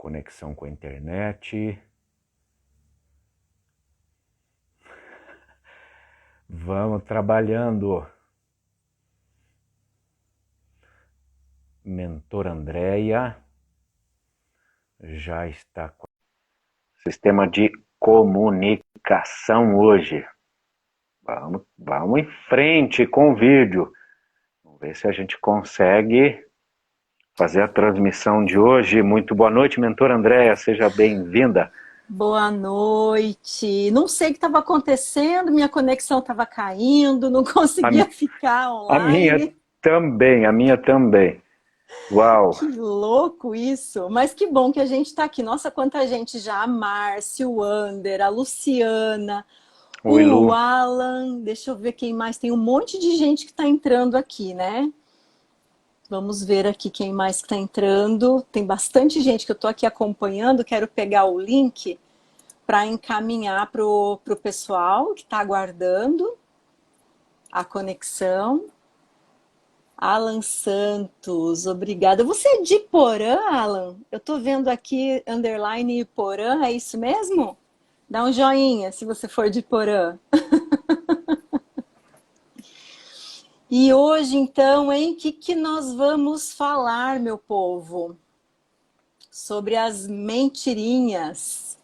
conexão com a internet. Vamos trabalhando. Mentora Andréia já está com sistema de comunicação hoje. Vamos em frente com o vídeo. Vamos ver se a gente consegue fazer a transmissão de hoje. Muito boa noite, mentora Andréia, seja bem-vinda. Boa noite. Não sei o que estava acontecendo, minha conexão estava caindo, não conseguia ficar online. A minha também. Uau! Que louco isso! Mas que bom que a gente está aqui. Nossa, quanta gente já. A Márcia, o Ander, a Luciana, Oi, Lu. o Alan. Deixa eu ver quem mais. Tem um monte de gente que está entrando aqui, né? Vamos ver aqui quem mais está entrando. Tem bastante gente que eu estou aqui acompanhando. Quero pegar o link para encaminhar para o pessoal que está aguardando a conexão. Alan Santos, obrigada. Você é de Porã, Alan? Eu estou vendo aqui, underline Porã, é isso mesmo? Dá um joinha se você for de Porã. E hoje, então, em que nós vamos falar, meu povo? Sobre as mentirinhas.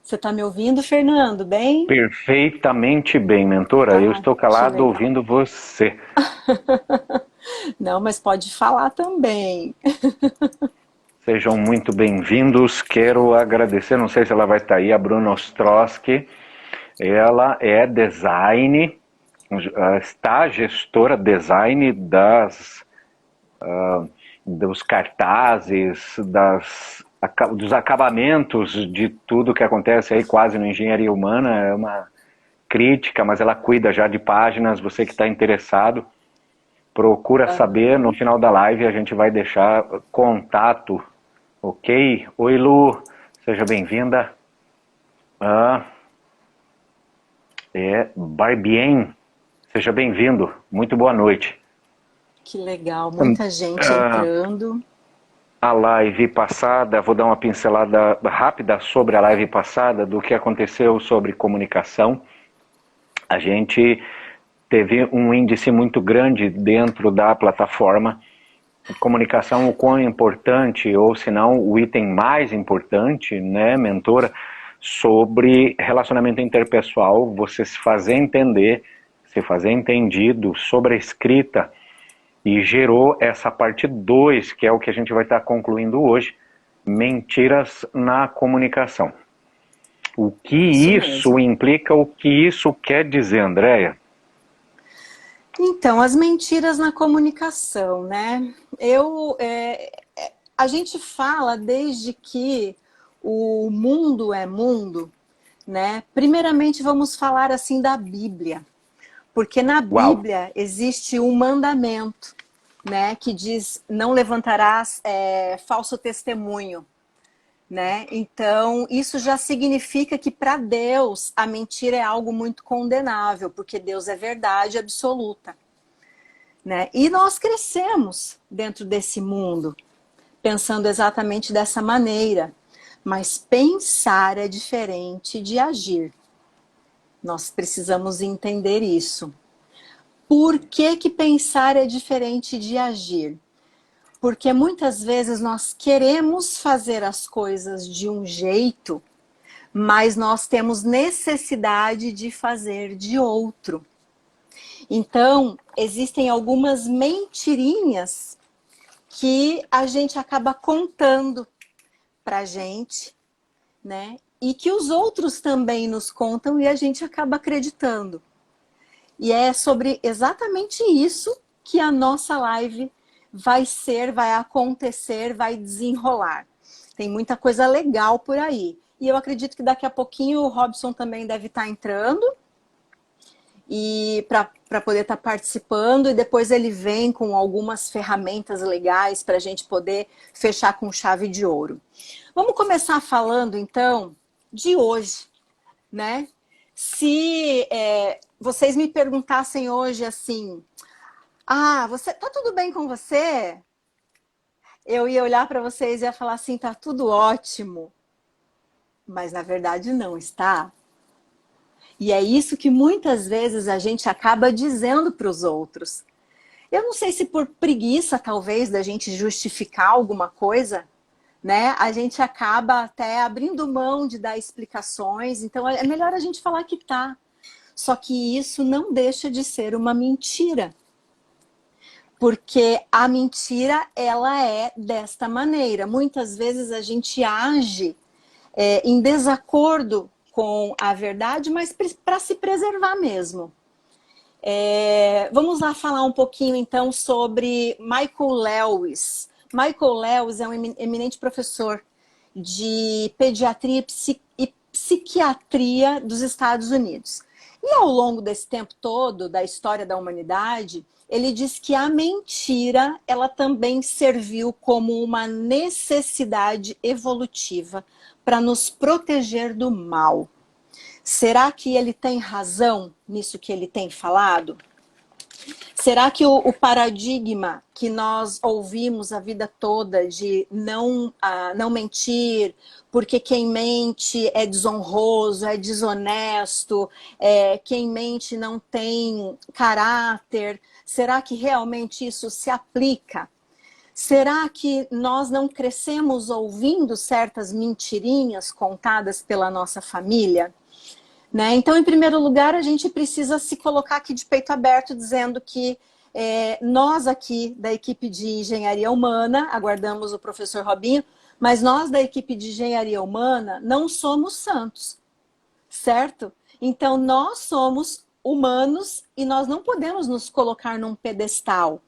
Você está me ouvindo, Fernando? Bem? Perfeitamente bem, mentora. Eu estou Que calado legal. ouvindo você. Não, mas pode falar também. Sejam muito bem-vindos. Quero agradecer, não sei se ela vai estar aí, a Bruna Ostrowski. Ela é design, está gestora design dos cartazes, dos acabamentos de tudo que acontece aí quase no Engenharia Humana. É uma crítica, mas ela cuida já de páginas. Você que está interessado, procura saber. No final da live a gente vai deixar contato, ok? Oi, Lu, seja bem-vinda. Barbien, seja bem-vindo, muito boa noite. Que legal, muita gente entrando. A live passada, vou dar uma pincelada rápida sobre a live passada, do que aconteceu sobre comunicação. A gente teve um índice muito grande dentro da plataforma. Comunicação, o quão importante, ou se não, o item mais importante, né, mentora, sobre relacionamento interpessoal, você se fazer entender, se fazer entendido sobre a escrita, e gerou essa parte 2, que é o que a gente vai estar concluindo hoje, mentiras na comunicação. O que isso implica, o que isso quer dizer, Andréia? Então, as mentiras na comunicação, né? A gente fala desde que o mundo é mundo, né? Primeiramente vamos falar assim da Bíblia, porque na Bíblia existe um mandamento, né? Que diz, não levantarás falso testemunho, né? Então, isso já significa que para Deus a mentira é algo muito condenável, porque Deus é verdade absoluta, né? E nós crescemos dentro desse mundo, pensando exatamente dessa maneira. Mas pensar é diferente de agir. Nós precisamos entender isso. Por que pensar é diferente de agir? Porque muitas vezes nós queremos fazer as coisas de um jeito, mas nós temos necessidade de fazer de outro. Então, existem algumas mentirinhas que a gente acaba contando pra gente, né? E que os outros também nos contam e a gente acaba acreditando. E é sobre exatamente isso que a nossa live vai acontecer, vai desenrolar. Tem muita coisa legal por aí. E eu acredito que daqui a pouquinho o Robson também deve estar entrando e para poder estar participando, e depois ele vem com algumas ferramentas legais para a gente poder fechar com chave de ouro. Vamos começar falando então de hoje, né? Se vocês me perguntassem hoje assim, tá tudo bem com você? eu ia olhar para vocês e ia falar assim, tá tudo ótimo. Mas na verdade não está. E é isso que muitas vezes a gente acaba dizendo para os outros. Eu não sei se por preguiça, talvez, da gente justificar alguma coisa, né? A gente acaba até abrindo mão de dar explicações. Então é melhor a gente falar que tá. Só que isso não deixa de ser uma mentira. Porque a mentira, ela é desta maneira. Muitas vezes a gente age em desacordo com a verdade, mas para se preservar mesmo. Vamos lá falar um pouquinho então sobre Michael Lewis. Michael Lewis é um eminente professor de pediatria e psiquiatria dos Estados Unidos. E ao longo desse tempo todo, da história da humanidade, ele diz que a mentira, ela também serviu como uma necessidade evolutiva para nos proteger do mal. Será que ele tem razão nisso que ele tem falado? Será que o paradigma que nós ouvimos a vida toda de não mentir, porque quem mente é desonroso, é desonesto, quem mente não tem caráter, será que realmente isso se aplica? Será que nós não crescemos ouvindo certas mentirinhas contadas pela nossa família? Né? Então, em primeiro lugar, a gente precisa se colocar aqui de peito aberto, dizendo que nós aqui da equipe de engenharia humana, aguardamos o professor Robinho, mas nós da equipe de engenharia humana não somos santos, certo? Então, nós somos humanos e nós não podemos nos colocar num pedestal.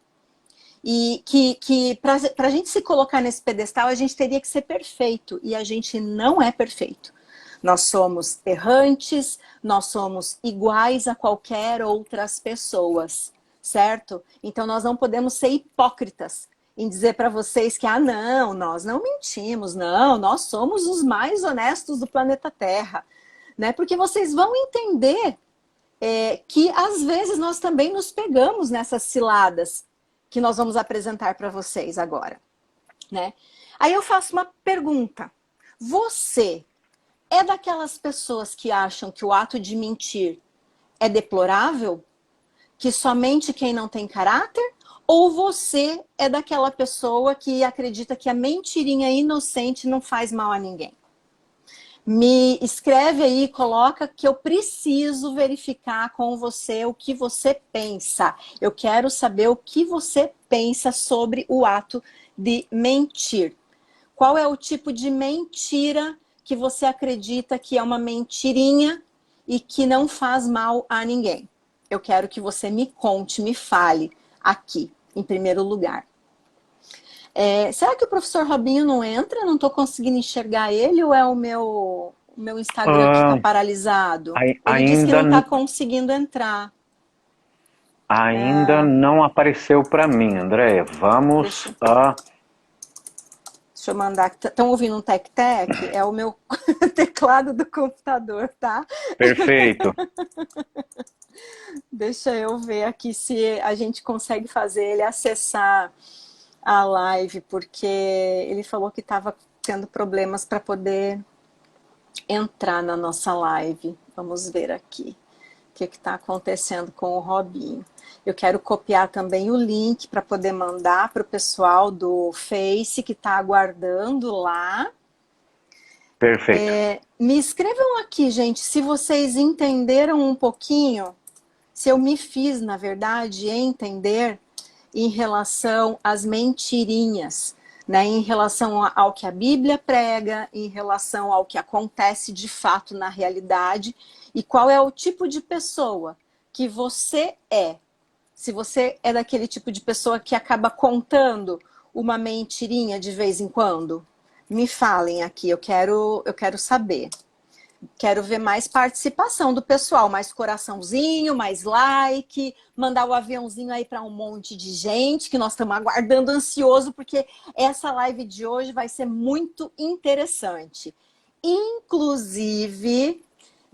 E que para a gente se colocar nesse pedestal, a gente teria que ser perfeito, e a gente não é perfeito. Nós somos errantes, nós somos iguais a qualquer outras pessoas, certo? Então nós não podemos ser hipócritas em dizer para vocês que, não, nós não mentimos, não, nós somos os mais honestos do planeta Terra, né? Porque vocês vão entender que às vezes nós também nos pegamos nessas ciladas que nós vamos apresentar para vocês agora, né? Aí eu faço uma pergunta. Você é daquelas pessoas que acham que o ato de mentir é deplorável? Que somente quem não tem caráter? Ou você é daquela pessoa que acredita que a mentirinha inocente não faz mal a ninguém? Me escreve aí, coloca que eu preciso verificar com você o que você pensa. Eu quero saber o que você pensa sobre o ato de mentir. Qual é o tipo de mentira que você acredita que é uma mentirinha e que não faz mal a ninguém? Eu quero que você me conte, me fale aqui, em primeiro lugar. Será que o professor Robinho não entra? Não estou conseguindo enxergar ele ou é o meu Instagram que está paralisado? Ele disse que não está conseguindo entrar. Ainda não apareceu para mim, Andréia. Vamos a... Deixa eu mandar. Estão ouvindo um tec-tec? É o meu teclado do computador, tá? Perfeito. Deixa eu ver aqui se a gente consegue fazer ele acessar a live, porque ele falou que estava tendo problemas para poder entrar na nossa live. Vamos ver aqui o que está acontecendo com o Robinho. Eu quero copiar também o link para poder mandar para o pessoal do Face que está aguardando lá. Perfeito. Me escrevam aqui, gente, se vocês entenderam um pouquinho, se eu me fiz, na verdade, entender em relação às mentirinhas, né? Em relação ao que a Bíblia prega, em relação ao que acontece de fato na realidade, e qual é o tipo de pessoa que você é. Se você é daquele tipo de pessoa que acaba contando uma mentirinha de vez em quando, me falem aqui, eu quero saber. Quero ver mais participação do pessoal, mais coraçãozinho, mais like, mandar o aviãozinho aí para um monte de gente que nós estamos aguardando ansioso, porque essa live de hoje vai ser muito interessante. Inclusive,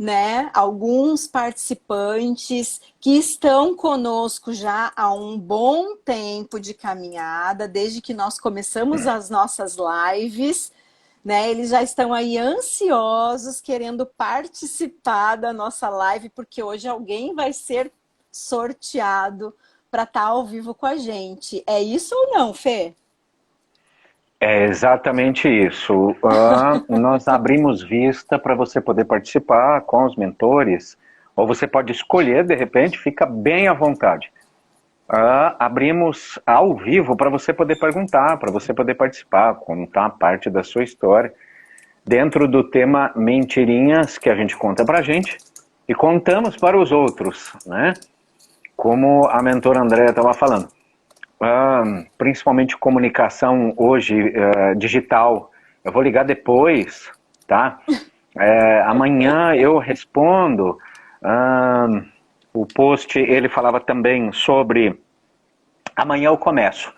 né, alguns participantes que estão conosco já há um bom tempo de caminhada, desde que nós começamos as nossas lives, né? Eles já estão aí ansiosos, querendo participar da nossa live, porque hoje alguém vai ser sorteado para estar ao vivo com a gente. É isso ou não, Fê? É exatamente isso. Nós abrimos vista para você poder participar com os mentores, ou você pode escolher, de repente, fica bem à vontade. Abrimos ao vivo para você poder perguntar, para você poder participar, contar parte da sua história, dentro do tema mentirinhas que a gente conta para a gente e contamos para os outros, né? Como a mentora Andréa estava falando. Principalmente comunicação hoje digital. Eu vou ligar depois, tá? Amanhã eu respondo. O post, ele falava também sobre amanhã eu começo.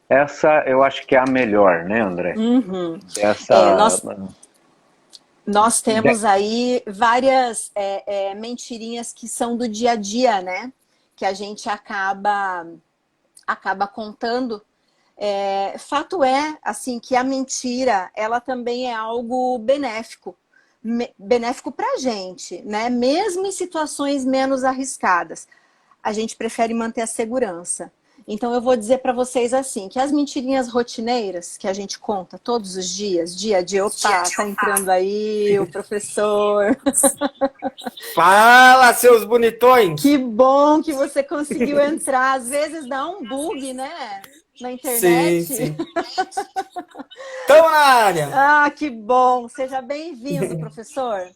Essa eu acho que é a melhor, né, André? Uhum. Essa... Nós temos aí várias mentirinhas que são do dia a dia, né? Que a gente acaba contando. Fato é, assim, que a mentira, ela também é algo benéfico. Benéfico pra gente, né? Mesmo em situações menos arriscadas. A gente prefere manter a segurança. Então eu vou dizer para vocês assim, que as mentirinhas rotineiras que a gente conta todos os dias, dia a dia, opa, tá entrando aí o professor. Fala, seus bonitões! Que bom que você conseguiu entrar. Às vezes dá um bug, né? Na internet. Sim. Tamo na área! Ah, que bom! Seja bem-vindo, professor.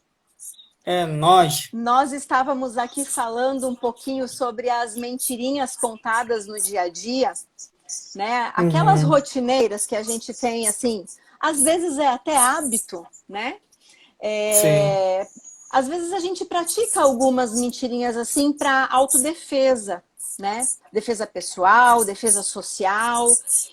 É nóis. Nós estávamos aqui falando um pouquinho sobre as mentirinhas contadas no dia a dia, né? Aquelas rotineiras que a gente tem, assim, às vezes é até hábito, né? Às vezes a gente pratica algumas mentirinhas assim para autodefesa, né? Defesa pessoal, defesa social.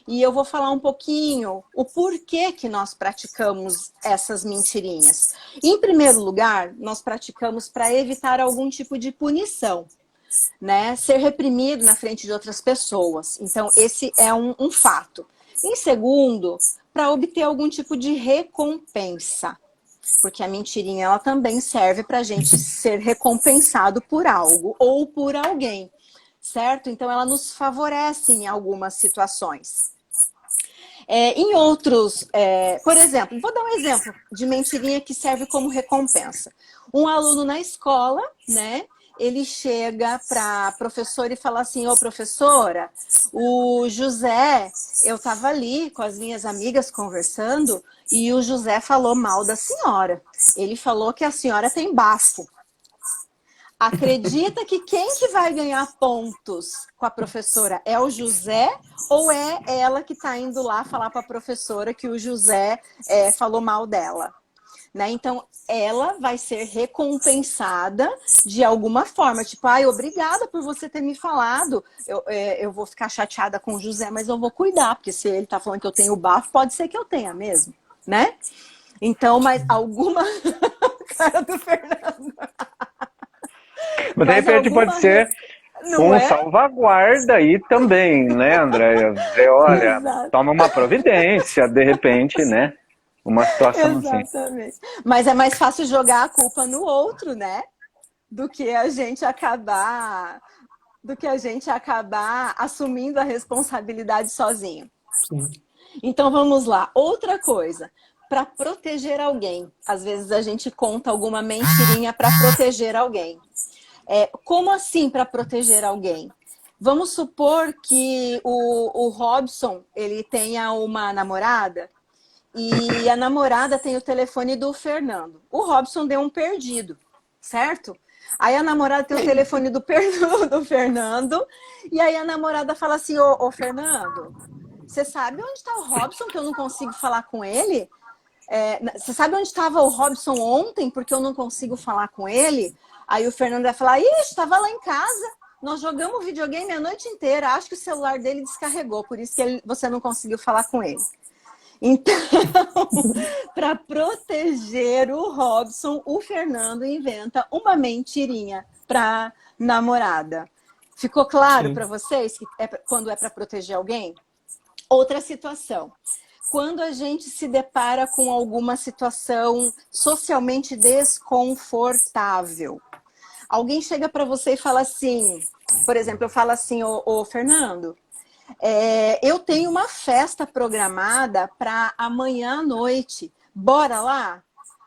E eu vou falar um pouquinho o porquê que nós praticamos essas mentirinhas. Em primeiro lugar, nós praticamos para evitar algum tipo de punição, né? Ser reprimido na frente de outras pessoas. Então, esse é um fato. Em segundo, para obter algum tipo de recompensa. Porque a mentirinha ela também serve para a gente ser recompensado por algo ou por alguém, certo? Então ela nos favorece em algumas situações. Em outros, por exemplo, vou dar um exemplo de mentirinha que serve como recompensa. Um aluno na escola, né? Ele chega para a professora e fala assim: ô professora, o José, eu estava ali com as minhas amigas conversando e o José falou mal da senhora. Ele falou que a senhora tem bafo. Acredita que quem que vai ganhar pontos com a professora? É o José ou é ela que está indo lá falar para a professora que o José falou mal dela? Né? Então, ela vai ser recompensada de alguma forma. Tipo, obrigada por você ter me falado. Eu vou ficar chateada com o José, mas eu vou cuidar, porque se ele tá falando que eu tenho bafo, pode ser que eu tenha mesmo, né? Então, mas alguma... Cara do Fernando. Mas de repente pode ser salvaguarda aí também, né, Andréia? Olha, Exato. toma uma providência, de repente, né? Uma situação Exatamente. Assim. Mas é mais fácil jogar a culpa no outro, né? Do que a gente acabar assumindo a responsabilidade sozinho. Sim. Então vamos lá. Outra coisa, para proteger alguém. Às vezes a gente conta alguma mentirinha para proteger alguém. Como assim para proteger alguém? Vamos supor que o Robson ele tenha uma namorada e a namorada tem o telefone do Fernando. O Robson deu um perdido, certo? Aí a namorada tem o telefone do Fernando e aí a namorada fala assim: ô Fernando, você sabe onde está o Robson que eu não consigo falar com ele? Você sabe onde estava o Robson ontem porque eu não consigo falar com ele? Aí o Fernando vai falar: ixi, estava lá em casa, nós jogamos videogame a noite inteira, acho que o celular dele descarregou, por isso que você não conseguiu falar com ele. Então, para proteger o Robson, o Fernando inventa uma mentirinha para namorada. Ficou claro para vocês que quando é para proteger alguém? Outra situação. Quando a gente se depara com alguma situação socialmente desconfortável. Alguém chega para você e fala assim, por exemplo, eu falo assim, ô Fernando, eu tenho uma festa programada para amanhã à noite. Bora lá?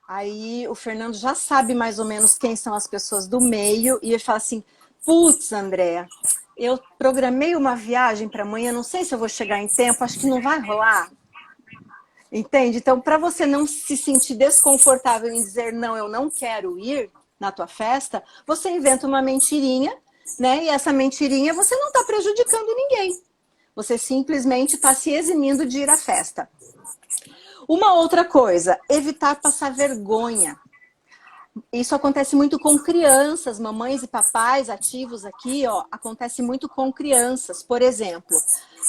Aí o Fernando já sabe mais ou menos quem são as pessoas do meio e ele fala assim, putz, Andréa, eu programei uma viagem para amanhã, não sei se eu vou chegar em tempo, acho que não vai rolar. Entende? Então, para você não se sentir desconfortável em dizer não, eu não quero ir na tua festa, você inventa uma mentirinha, né? E essa mentirinha você não está prejudicando ninguém. Você simplesmente está se eximindo de ir à festa. Uma outra coisa, evitar passar vergonha. Isso acontece muito com crianças, mamães e papais ativos aqui, ó, acontece muito com crianças. Por exemplo,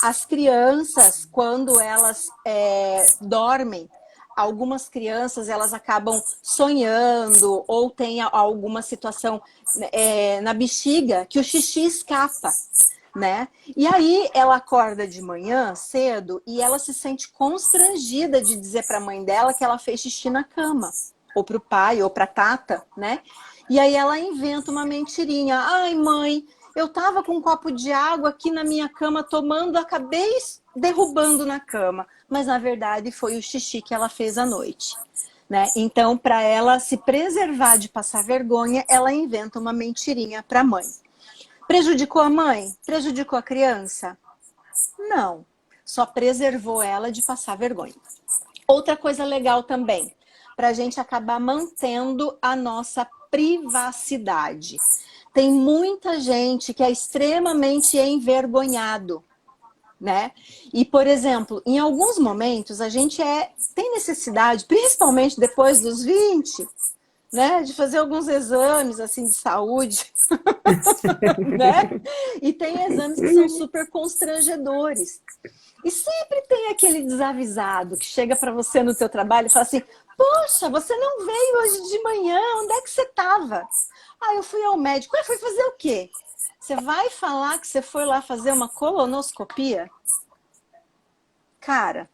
as crianças, quando elas dormem, algumas crianças elas acabam sonhando ou tem alguma situação na bexiga que o xixi escapa, né? E aí ela acorda de manhã cedo e ela se sente constrangida de dizer para a mãe dela que ela fez xixi na cama. Ou para o pai, ou para a tata, né? E aí ela inventa uma mentirinha. Ai, mãe, eu tava com um copo de água aqui na minha cama tomando, acabei derrubando na cama. Mas, na verdade, foi o xixi que ela fez à noite, né? Então, para ela se preservar de passar vergonha, ela inventa uma mentirinha para a mãe. Prejudicou a mãe? Prejudicou a criança? Não. Só preservou ela de passar vergonha. Outra coisa legal também, para a gente acabar mantendo a nossa privacidade. Tem muita gente que é extremamente envergonhado, né? E, por exemplo, em alguns momentos a gente tem necessidade, principalmente depois dos 20, né, de fazer alguns exames assim de saúde, né? E tem exames que são super constrangedores. E sempre tem aquele desavisado que chega para você no teu trabalho e fala assim, poxa, você não veio hoje de manhã, onde é que você estava? Ah, eu fui ao médico. Foi fazer o quê? Você vai falar que você foi lá fazer uma colonoscopia? Cara,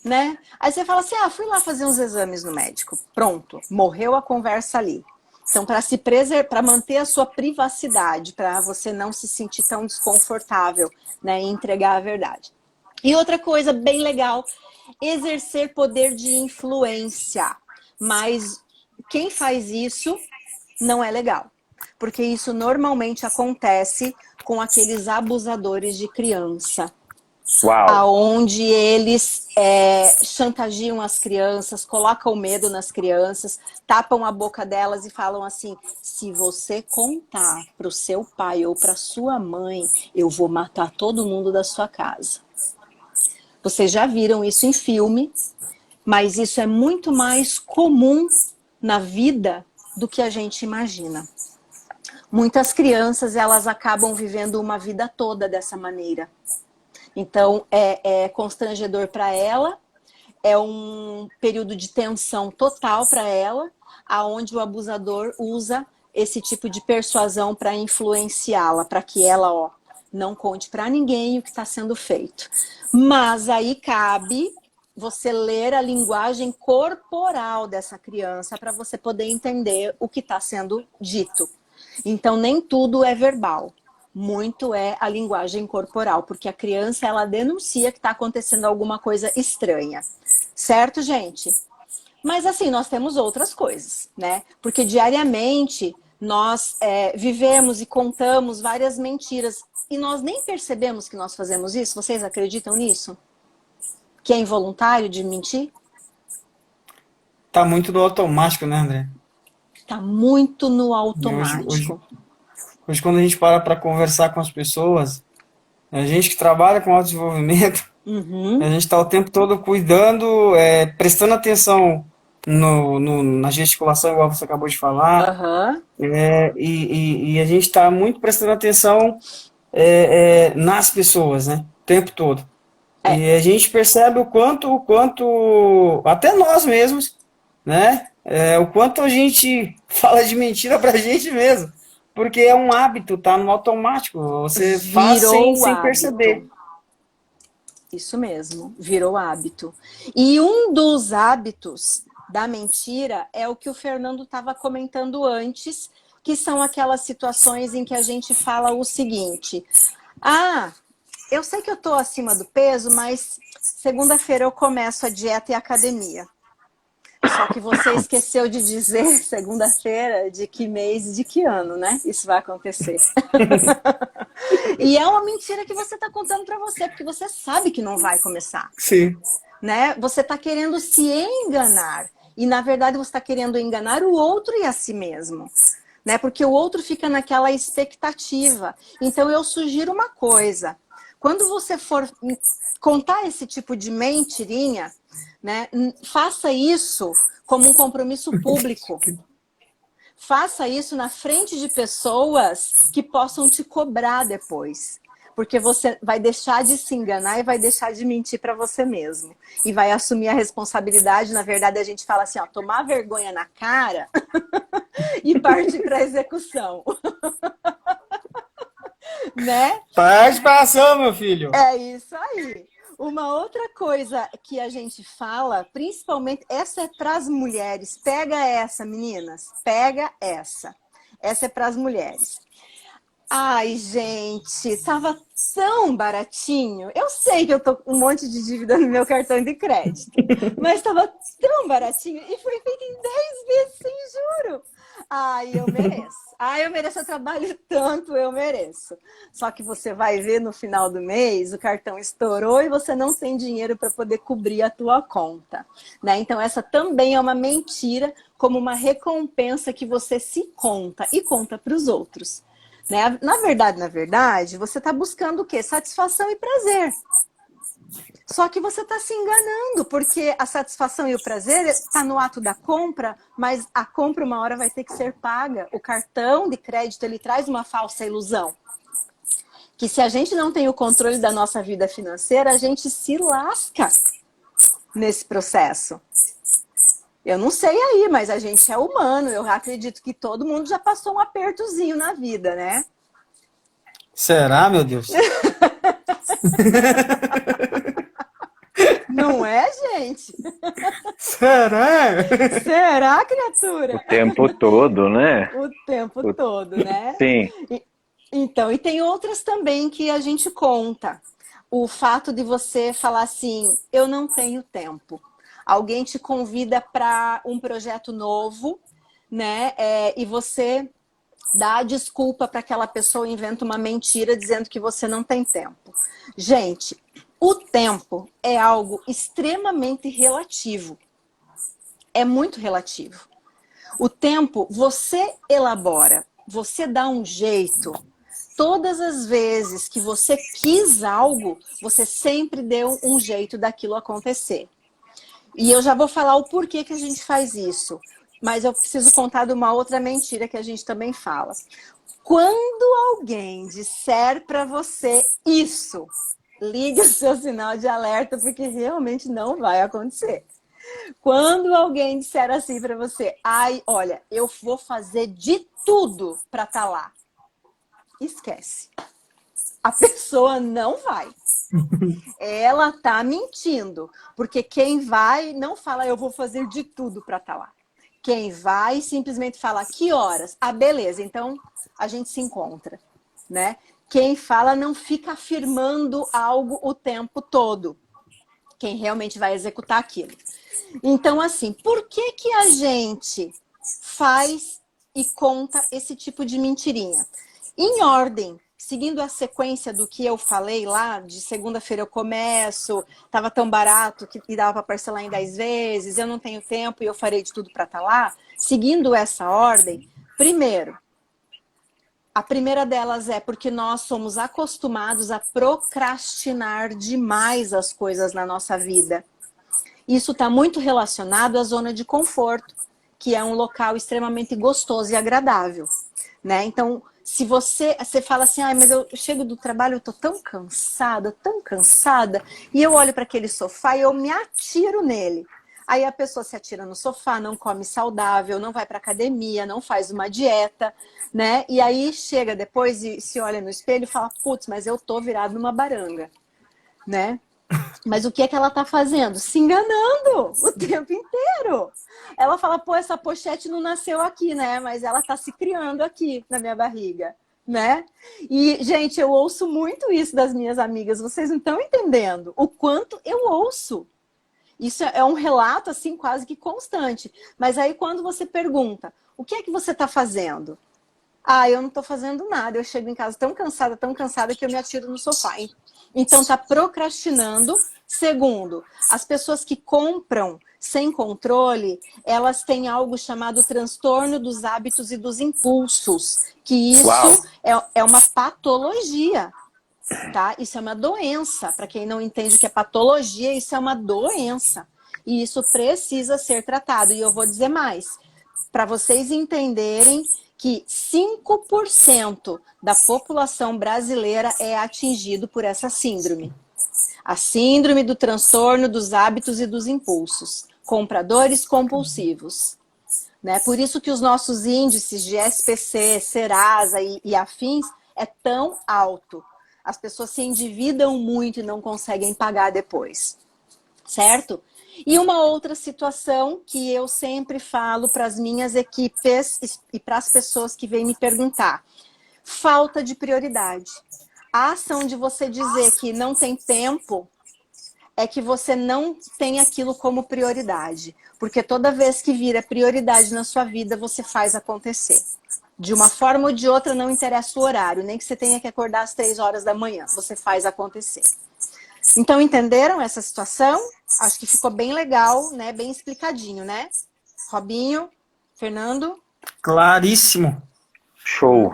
né? Aí você fala assim, fui lá fazer uns exames no médico. Pronto, morreu a conversa ali. Então, para manter a sua privacidade, para você não se sentir tão desconfortável, né, em entregar a verdade. E outra coisa bem legal, exercer poder de influência. Mas quem faz isso não é legal. Porque isso normalmente acontece com aqueles abusadores de criança. Uau. Onde eles chantagiam as crianças, colocam medo nas crianças, tapam a boca delas e falam assim, se você contar para o seu pai ou para sua mãe, eu vou matar todo mundo da sua casa. Vocês já viram isso em filme, mas isso é muito mais comum na vida do que a gente imagina. Muitas crianças, elas acabam vivendo uma vida toda dessa maneira. Então, é constrangedor para ela, é um período de tensão total para ela, aonde o abusador usa esse tipo de persuasão para influenciá-la, para que ela, não conte para ninguém o que está sendo feito. Mas aí cabe você ler a linguagem corporal dessa criança para você poder entender o que está sendo dito. Então, nem tudo é verbal. Muito é a linguagem corporal, porque a criança, ela denuncia que está acontecendo alguma coisa estranha. Certo, gente? Mas assim, nós temos outras coisas, né? Porque diariamente nós vivemos e contamos várias mentiras e nós nem percebemos que nós fazemos isso. Vocês acreditam nisso? Que é involuntário de mentir? Tá muito no automático, né, André? Tá muito no Hoje, automático. hoje quando a gente para conversar com as pessoas, a gente que trabalha com autodesenvolvimento, a gente está o tempo todo cuidando, prestando atenção na gesticulação, igual você acabou de falar, e a gente está muito prestando atenção nas pessoas, né? O tempo todo. E a gente percebe o quanto, até nós mesmos, né? O quanto a gente fala de mentira pra gente mesmo. Porque é um hábito, tá no automático. Você faz sem perceber. Isso mesmo, virou hábito. E um dos hábitos da mentira é o que o Fernando estava comentando antes, que são aquelas situações em que a gente fala o seguinte: ah, eu sei que eu estou acima do peso, mas segunda-feira eu começo a dieta e a academia. Só que você esqueceu de dizer segunda-feira de que mês e de que ano, né? Isso vai acontecer. E é uma mentira que você está contando para você, porque você sabe que não vai começar. Sim. Né? Você está querendo se enganar. E, na verdade, você está querendo enganar o outro e a si mesmo. Né? Porque o outro fica naquela expectativa. Então, eu sugiro uma coisa. Quando você for contar esse tipo de mentirinha, né, faça isso como um compromisso público. Faça isso na frente de pessoas que possam te cobrar depois. Porque você vai deixar de se enganar e vai deixar de mentir para você mesmo. E vai assumir a responsabilidade. Na verdade, a gente fala assim, ó, tomar vergonha na cara e partir para a execução. Né? Parte para ação, meu filho. É isso aí. Uma outra coisa que a gente fala, principalmente, essa é para as mulheres. Pega essa, meninas. Pega essa. Essa é para as mulheres. Ai, gente, tava tão baratinho. Eu sei que eu tô com um monte de dívida no meu cartão de crédito, mas tava tão baratinho e foi feito em 10 vezes sem juro. Ai, eu mereço. Ai, eu mereço, eu trabalho tanto, eu mereço. Só que você vai ver no final do mês, o cartão estourou e você não tem dinheiro para poder cobrir a tua conta, né? Então essa também é uma mentira, como uma recompensa que você se conta e conta para os outros. Né? Na verdade, você está buscando o quê? Satisfação e prazer. Só que você está se enganando, porque a satisfação e o prazer está no ato da compra, mas a compra uma hora vai ter que ser paga. O cartão de crédito, ele traz uma falsa ilusão. Que se a gente não tem o controle da nossa vida financeira, a gente se lasca nesse processo. Eu não sei aí, mas a gente é humano. Eu acredito que todo mundo já passou um apertozinho na vida, né? Será, meu Deus? Não é, gente? Será? Será, criatura? O tempo todo, né? O tempo todo, né? Sim. Então, e tem outras também que a gente conta. O fato de você falar assim, eu não tenho tempo. Alguém te convida para um projeto novo, né? E você dá a desculpa para aquela pessoa, inventa uma mentira dizendo que você não tem tempo. Gente, o tempo é algo extremamente relativo. É muito relativo. O tempo você elabora, você dá um jeito. Todas as vezes que você quis algo, você sempre deu um jeito daquilo acontecer. E eu já vou falar o porquê que a gente faz isso. Mas eu preciso contar de uma outra mentira que a gente também fala. Quando alguém disser para você isso, ligue o seu sinal de alerta, porque realmente não vai acontecer. Quando alguém disser assim para você, ai, olha, eu vou fazer de tudo para estar lá. Esquece. A pessoa não vai. Ela tá mentindo, porque quem vai não fala eu vou fazer de tudo para estar lá. Quem vai simplesmente fala que horas? Ah, beleza, então a gente se encontra, né? Quem fala não fica afirmando algo o tempo todo. Quem realmente vai executar aquilo. Então, assim, por que que a gente faz e conta esse tipo de mentirinha? Em ordem, seguindo a sequência do que eu falei lá, de segunda-feira eu começo, estava tão barato que dava para parcelar em 10 vezes, eu não tenho tempo e eu farei de tudo para estar lá. Seguindo essa ordem, primeiro, a primeira delas é porque nós somos acostumados a procrastinar demais as coisas na nossa vida. Isso está muito relacionado à zona de conforto, que é um local extremamente gostoso e agradável, né? Então, Se você fala assim, mas eu chego do trabalho, eu tô tão cansada, e eu olho para aquele sofá e eu me atiro nele. Aí a pessoa se atira no sofá, não come saudável, não vai para academia, não faz uma dieta, né? E aí chega depois e se olha no espelho e fala, putz, mas eu tô virado numa baranga, né? Mas o que é que ela tá fazendo? Se enganando o tempo inteiro. Ela fala, pô, essa pochete não nasceu aqui, né? Mas ela tá se criando aqui na minha barriga, né? E, gente, eu ouço muito isso das minhas amigas. Vocês não estão entendendo o quanto eu ouço. Isso é um relato, assim, quase que constante. Mas aí, quando você pergunta, o que é que você tá fazendo? Eu não tô fazendo nada. Eu chego em casa tão cansada que eu me atiro no sofá. Então, tá procrastinando. Segundo, as pessoas que compram sem controle, elas têm algo chamado transtorno dos hábitos e dos impulsos. Que isso é uma patologia, tá? Isso é uma doença. Para quem não entende o que é patologia, isso é uma doença. E isso precisa ser tratado. E eu vou dizer mais, para vocês entenderem que 5% da população brasileira é atingido por essa síndrome. A síndrome do transtorno dos hábitos e dos impulsos. Compradores compulsivos. Né? Por isso que os nossos índices de SPC, Serasa e afins é tão alto. As pessoas se endividam muito e não conseguem pagar depois. Certo? E uma outra situação que eu sempre falo para as minhas equipes e para as pessoas que vêm me perguntar. Falta de prioridade. A ação de você dizer que não tem tempo é que você não tem aquilo como prioridade. Porque toda vez que vira prioridade na sua vida, você faz acontecer. De uma forma ou de outra, não interessa o horário. Nem que você tenha que acordar às 3 horas da manhã. Você faz acontecer. Então, entenderam essa situação? Acho que ficou bem legal, né? Bem explicadinho, né? Robinho, Fernando? Claríssimo. Show.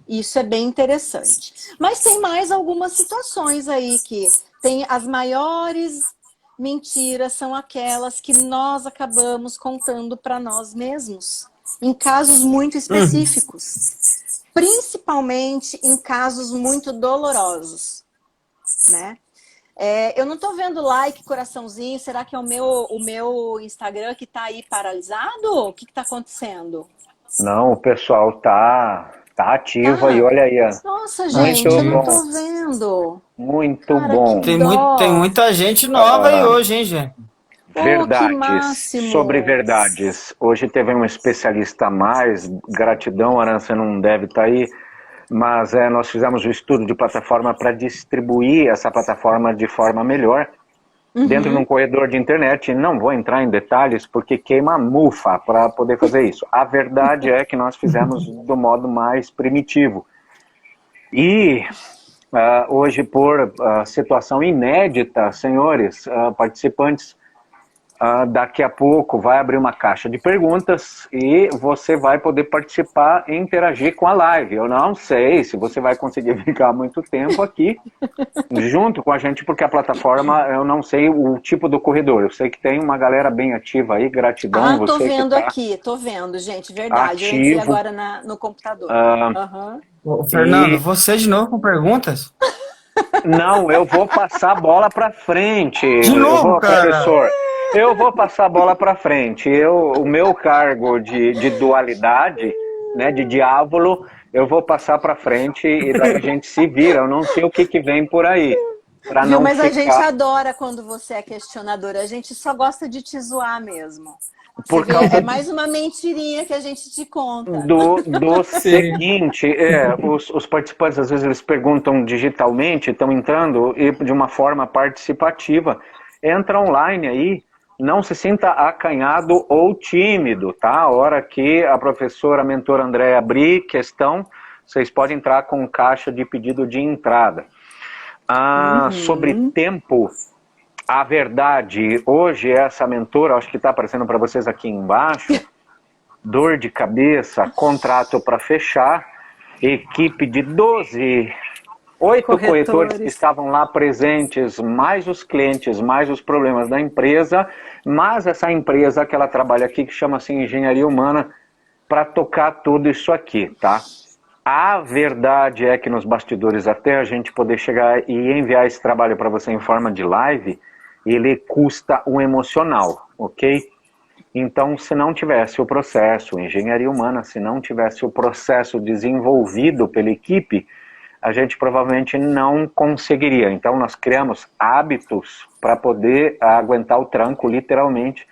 Isso é bem interessante. Mas tem mais algumas situações aí que tem as maiores mentiras, são aquelas que nós acabamos contando para nós mesmos, em casos muito específicos. Principalmente em casos muito dolorosos, né? Eu não tô vendo like, coraçãozinho. Será que é o meu Instagram que tá aí paralisado? O que tá acontecendo? Não, o pessoal tá ativo aí, olha aí. Nossa, gente, eu não tô vendo. Muito Cara, bom. Tem muita gente nova aí hoje, hein, gente? Verdades, sobre verdades. Hoje teve um especialista a mais, gratidão, Aran, você não deve estar aí, mas nós fizemos o estudo de plataforma para distribuir essa plataforma de forma melhor dentro de um corredor de internet. Não vou entrar em detalhes porque queima a mufa para poder fazer isso. A verdade é que nós fizemos do modo mais primitivo. E hoje, por situação inédita, senhores participantes, daqui a pouco vai abrir uma caixa de perguntas e você vai poder participar e interagir com a live. Eu não sei se você vai conseguir ficar muito tempo aqui junto com a gente, porque a plataforma, eu não sei o tipo do corredor. Eu sei que tem uma galera bem ativa aí, gratidão. Tô vendo aqui, tô vendo, gente, verdade. Ativo. Eu entrei agora no computador. Fernando, você de novo com perguntas? Não, eu vou passar a bola para frente. De novo, cara? Professor. Eu vou passar a bola para frente. O meu cargo de dualidade, né, de diávolo, eu vou passar para frente e daí a gente se vira. Eu não sei o que vem por aí. Mas a gente adora quando você é questionadora. A gente só gosta de te zoar mesmo. É mais uma mentirinha que a gente te conta. Do seguinte, os participantes às vezes eles perguntam digitalmente, estão entrando e de uma forma participativa. Entra online aí. Não se sinta acanhado ou tímido, tá? A hora que a professora, a mentora Andréa abrir questão, vocês podem entrar com caixa de pedido de entrada. Sobre tempo, a verdade, hoje essa mentora, acho que está aparecendo para vocês aqui embaixo, dor de cabeça, contrato para fechar, equipe de 8 corretores que estavam lá presentes, mais os clientes, mais os problemas da empresa, mas essa empresa que ela trabalha aqui, que chama-se Engenharia Humana, para tocar tudo isso aqui, tá? A verdade é que nos bastidores, até a gente poder chegar e enviar esse trabalho para você em forma de live, ele custa um emocional, ok? Então, se não tivesse o processo, engenharia humana, se não tivesse o processo desenvolvido pela equipe, a gente provavelmente não conseguiria. Então, nós criamos hábitos para poder aguentar o tranco, literalmente.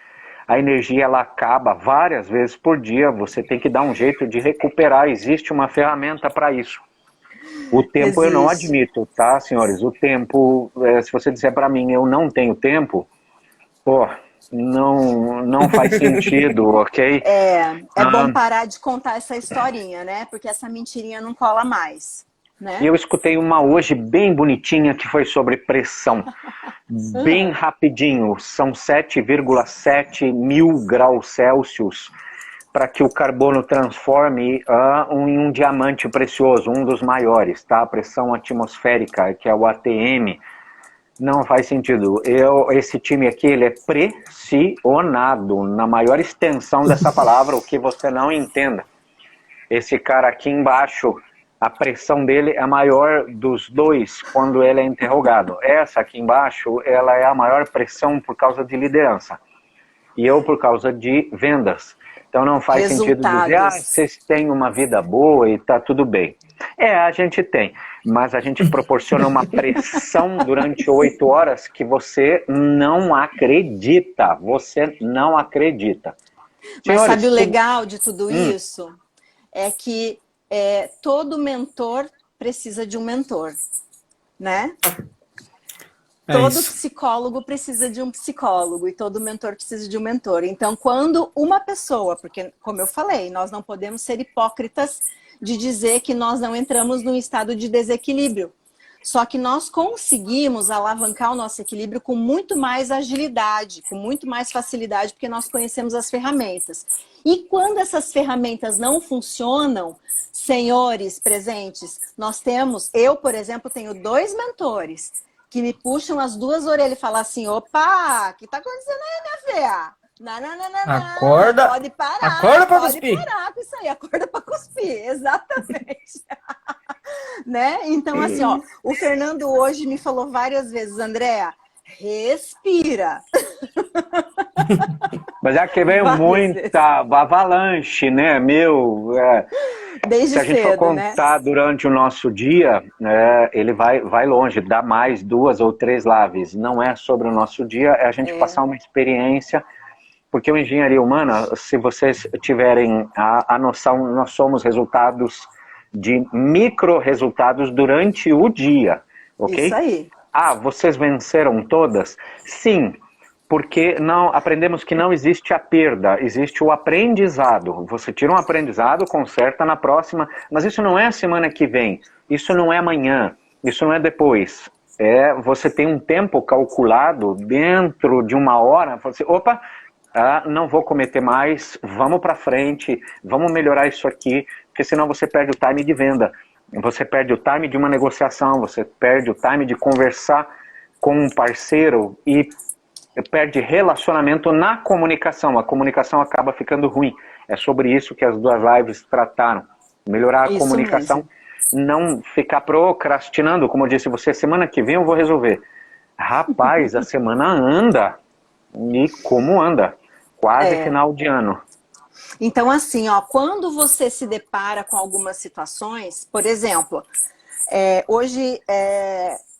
A energia, ela acaba várias vezes por dia, você tem que dar um jeito de recuperar, existe uma ferramenta para isso. O tempo eu não admito, tá, senhores? O tempo, se você disser para mim, eu não tenho tempo, pô, não faz sentido, ok? É bom parar de contar essa historinha, né? Porque essa mentirinha não cola mais, né? E eu escutei uma hoje bem bonitinha que foi sobre pressão. Bem rapidinho, são 7,7 mil graus Celsius para que o carbono transforme em um diamante precioso, um dos maiores, tá? A pressão atmosférica, que é o ATM, não faz sentido. Esse time aqui, ele é pressionado, na maior extensão dessa palavra, o que você não entenda. Esse cara aqui embaixo, a pressão dele é a maior dos dois quando ele é interrogado. Essa aqui embaixo, ela é a maior pressão por causa de liderança. E eu por causa de vendas. Então não faz sentido dizer, vocês têm uma vida boa e tá tudo bem. A gente tem, mas a gente proporciona uma pressão durante 8 horas que você não acredita. Você não acredita. Mas sabe o legal de tudo isso? É que todo mentor precisa de um mentor, né? Todo psicólogo precisa de um psicólogo e todo mentor precisa de um mentor. Então, quando uma pessoa, porque, como eu falei, nós não podemos ser hipócritas de dizer que nós não entramos num estado de desequilíbrio. Só que nós conseguimos alavancar o nosso equilíbrio com muito mais agilidade, com muito mais facilidade, porque nós conhecemos as ferramentas. E quando essas ferramentas não funcionam, senhores presentes, eu, por exemplo, tenho 2 mentores que me puxam as 2 orelhas e falam assim, opa, o que tá acontecendo aí, minha filha? Não, acorda, pode parar, acorda pra cuspir. Pode parar com isso aí, acorda pra cuspir, exatamente. Né? Então, assim, ó, o Fernando hoje me falou várias vezes, Andréa, respira. Mas é que veio muita avalanche, né? Desde se a gente for contar, né? Durante o nosso dia, ele vai longe, dá mais 2 ou 3 lives. Não é sobre o nosso dia, é a gente passar uma experiência, porque o Engenharia Humana, se vocês tiverem a noção, nós somos resultados de micro-resultados durante o dia, ok? Isso aí. Vocês venceram todas? Sim. Porque aprendemos que não existe a perda, existe o aprendizado. Você tira um aprendizado, conserta na próxima, mas isso não é a semana que vem, isso não é amanhã, isso não é depois. Você tem um tempo calculado dentro de 1 hora, você, opa, não vou cometer mais, vamos para frente, vamos melhorar isso aqui, porque senão você perde o time de venda, você perde o time de uma negociação, você perde o time de conversar com um parceiro e perde relacionamento na comunicação. A comunicação acaba ficando ruim. É sobre isso que as 2 lives trataram. Melhorar a comunicação, não ficar procrastinando. Como eu disse, semana que vem eu vou resolver. Rapaz, a semana anda. E como anda? Quase final de ano. Então, assim, ó, quando você se depara com algumas situações, por exemplo, hoje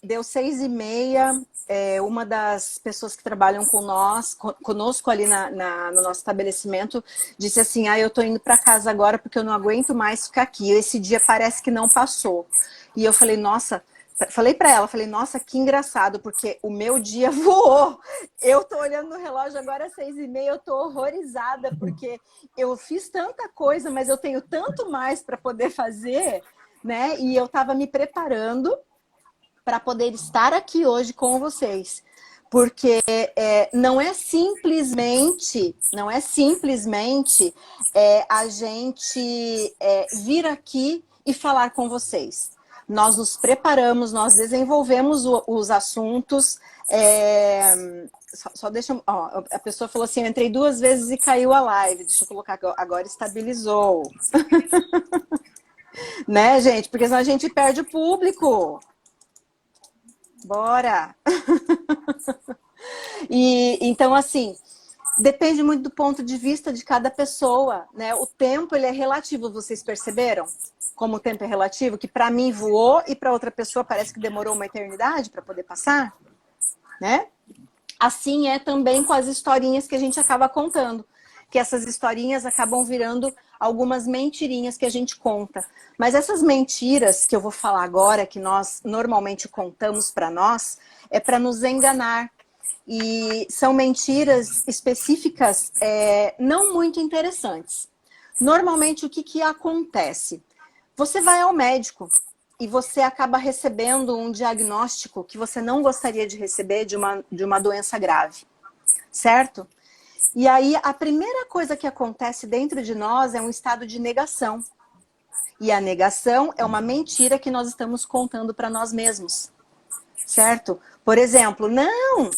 deu 6h30, uma das pessoas que trabalham conosco ali no nosso estabelecimento, disse assim, eu tô indo para casa agora porque eu não aguento mais ficar aqui, esse dia parece que não passou. E eu falei, falei para ela, nossa, que engraçado, porque o meu dia voou. Eu tô olhando no relógio agora, 6h30, eu tô horrorizada, porque eu fiz tanta coisa, mas eu tenho tanto mais para poder fazer, né? E eu tava me preparando para poder estar aqui hoje com vocês. Porque não é simplesmente a gente vir aqui e falar com vocês. Nós nos preparamos, nós desenvolvemos os assuntos. Só deixa... a pessoa falou assim, eu entrei 2 vezes e caiu a live. Deixa eu colocar, agora estabilizou. Né, gente? Porque senão a gente perde o público. Bora! E então, assim, depende muito do ponto de vista de cada pessoa, né? O tempo, ele é relativo, vocês perceberam? Como o tempo é relativo, que para mim voou e para outra pessoa parece que demorou uma eternidade para poder passar, né? Assim é também com as historinhas que a gente acaba contando, que essas historinhas acabam virando algumas mentirinhas que a gente conta. Mas essas mentiras que eu vou falar agora, que nós normalmente contamos para nós, é para nos enganar. E são mentiras específicas, não muito interessantes. Normalmente, o que acontece? Você vai ao médico e você acaba recebendo um diagnóstico que você não gostaria de receber de uma doença grave, certo? E aí, a primeira coisa que acontece dentro de nós é um estado de negação. E a negação é uma mentira que nós estamos contando para nós mesmos, certo? Por exemplo, não,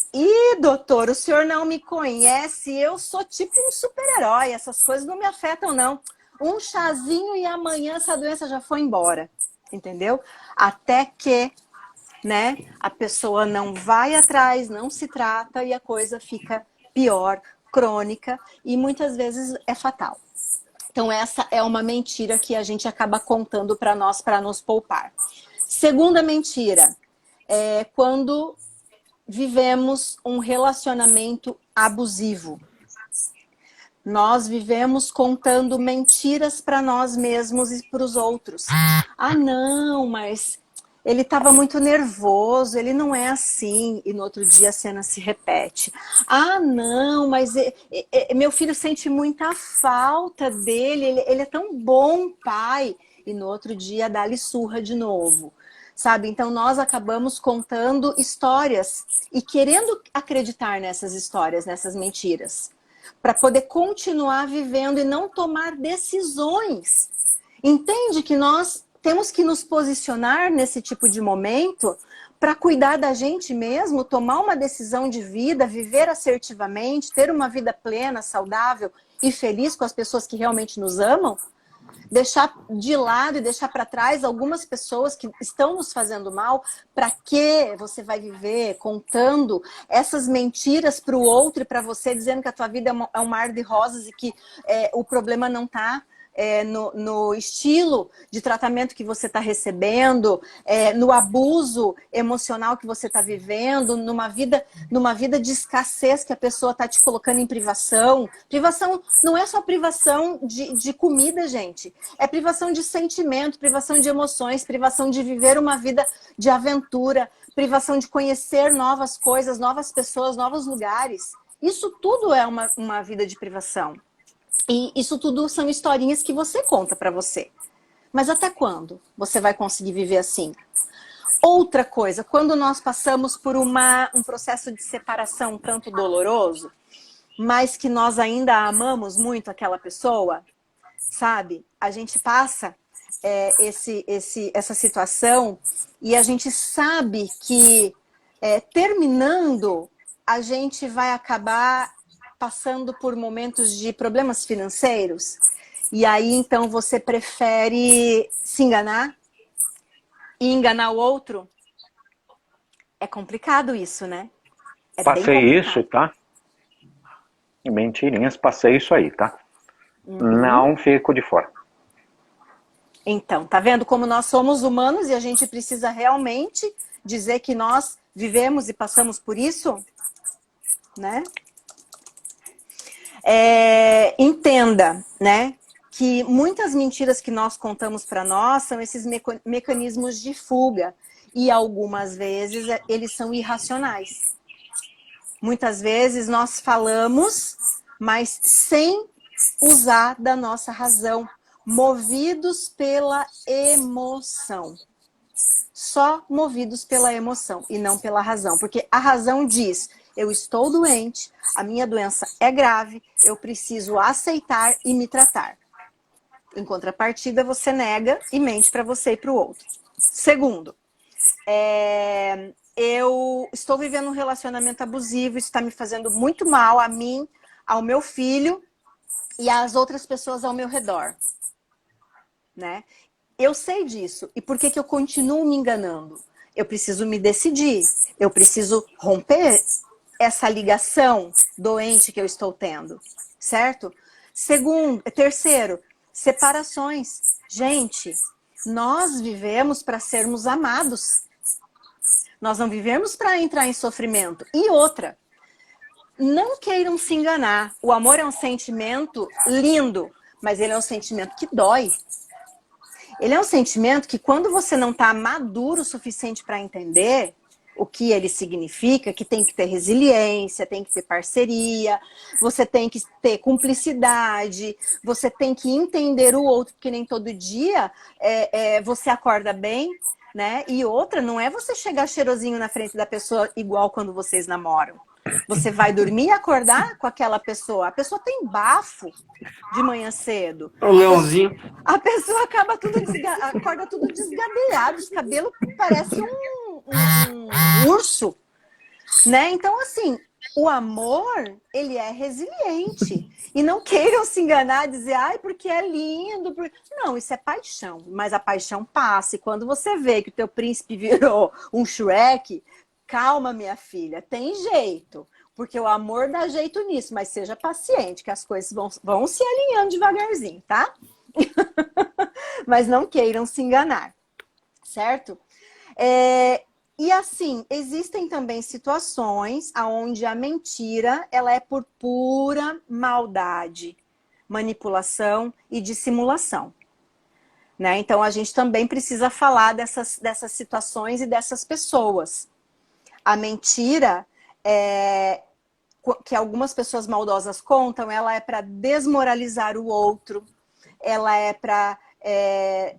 doutor, o senhor não me conhece, eu sou tipo um super-herói, essas coisas não me afetam, não. Um chazinho e amanhã essa doença já foi embora, entendeu? Até que, né, a pessoa não vai atrás, não se trata e a coisa fica pior, crônica e muitas vezes é fatal. Então essa é uma mentira que a gente acaba contando para nós para nos poupar. Segunda mentira é quando vivemos um relacionamento abusivo. Nós vivemos contando mentiras para nós mesmos e para os outros. Ah, não, mas ele estava muito nervoso, ele não é assim. E no outro dia a cena se repete. Ah, não, mas meu filho sente muita falta dele, ele é tão bom pai. E no outro dia dá-lhe surra de novo. Sabe? Então nós acabamos contando histórias e querendo acreditar nessas histórias, nessas mentiras, para poder continuar vivendo e não tomar decisões. Entende que nós temos que nos posicionar nesse tipo de momento para cuidar da gente mesmo, tomar uma decisão de vida, viver assertivamente, ter uma vida plena, saudável e feliz com as pessoas que realmente nos amam? Deixar de lado e deixar para trás algumas pessoas que estão nos fazendo mal. Para que você vai viver contando essas mentiras para o outro e para você, dizendo que a tua vida é um mar de rosas e que o problema não está no estilo de tratamento que você está recebendo, no abuso emocional que você está vivendo, numa vida de escassez que a pessoa está te colocando em privação. Privação não é só privação de comida, gente. É privação de sentimento, privação de emoções, privação de viver uma vida de aventura, privação de conhecer novas coisas, novas pessoas, novos lugares. Isso tudo é uma vida de privação. E isso tudo são historinhas que você conta para você. Mas até quando você vai conseguir viver assim? Outra coisa, quando nós passamos por um processo de separação um tanto doloroso, mas que nós ainda amamos muito aquela pessoa, sabe? A gente passa essa situação e a gente sabe que terminando, a gente vai acabar passando por momentos de problemas financeiros. E aí, então, você prefere se enganar e enganar o outro? É complicado isso, né? Passei isso, tá? Mentirinhas, passei isso aí, tá? Não fico de fora. Então, tá vendo como nós somos humanos e a gente precisa realmente dizer que nós vivemos e passamos por isso? Né? Entenda, né, que muitas mentiras que nós contamos para nós são esses mecanismos de fuga e algumas vezes eles são irracionais. Muitas vezes nós falamos, mas sem usar da nossa razão, movidos pela emoção. Só movidos pela emoção e não pela razão, porque a razão diz: eu estou doente, a minha doença é grave, eu preciso aceitar e me tratar. Em contrapartida, você nega e mente para você e para o outro. Segundo, eu estou vivendo um relacionamento abusivo, isso está me fazendo muito mal a mim, ao meu filho e às outras pessoas ao meu redor, né? Eu sei disso. E por que que eu continuo me enganando? Eu preciso me decidir. Eu preciso romper essa ligação doente que eu estou tendo, certo? Terceiro, separações. Gente, nós vivemos para sermos amados. Nós não vivemos para entrar em sofrimento. E outra, não queiram se enganar. O amor é um sentimento lindo, mas ele é um sentimento que dói. Ele é um sentimento que quando você não está maduro o suficiente para entender o que ele significa, que tem que ter resiliência, tem que ter parceria, você tem que ter cumplicidade, você tem que entender o outro, porque nem todo dia você acorda bem, né? E outra, não é você chegar cheirosinho na frente da pessoa igual quando vocês namoram. Você vai dormir e acordar com aquela pessoa. A pessoa tem bafo de manhã cedo. O leãozinho. A pessoa acorda tudo desgabelhado, os cabelos parecem um urso, né? Então, assim, o amor, ele é resiliente. E não queiram se enganar, dizer, ai, porque é lindo. Não, isso é paixão. Mas a paixão passa. E quando você vê que o teu príncipe virou um Shrek, calma, minha filha, tem jeito. Porque o amor dá jeito nisso, mas seja paciente, que as coisas vão se alinhando devagarzinho, tá? Mas não queiram se enganar, certo? E assim, existem também situações onde a mentira ela é por pura maldade, manipulação e dissimulação. Né? Então, a gente também precisa falar dessas situações e dessas pessoas. A mentira, que algumas pessoas maldosas contam, ela é para desmoralizar o outro, ela é para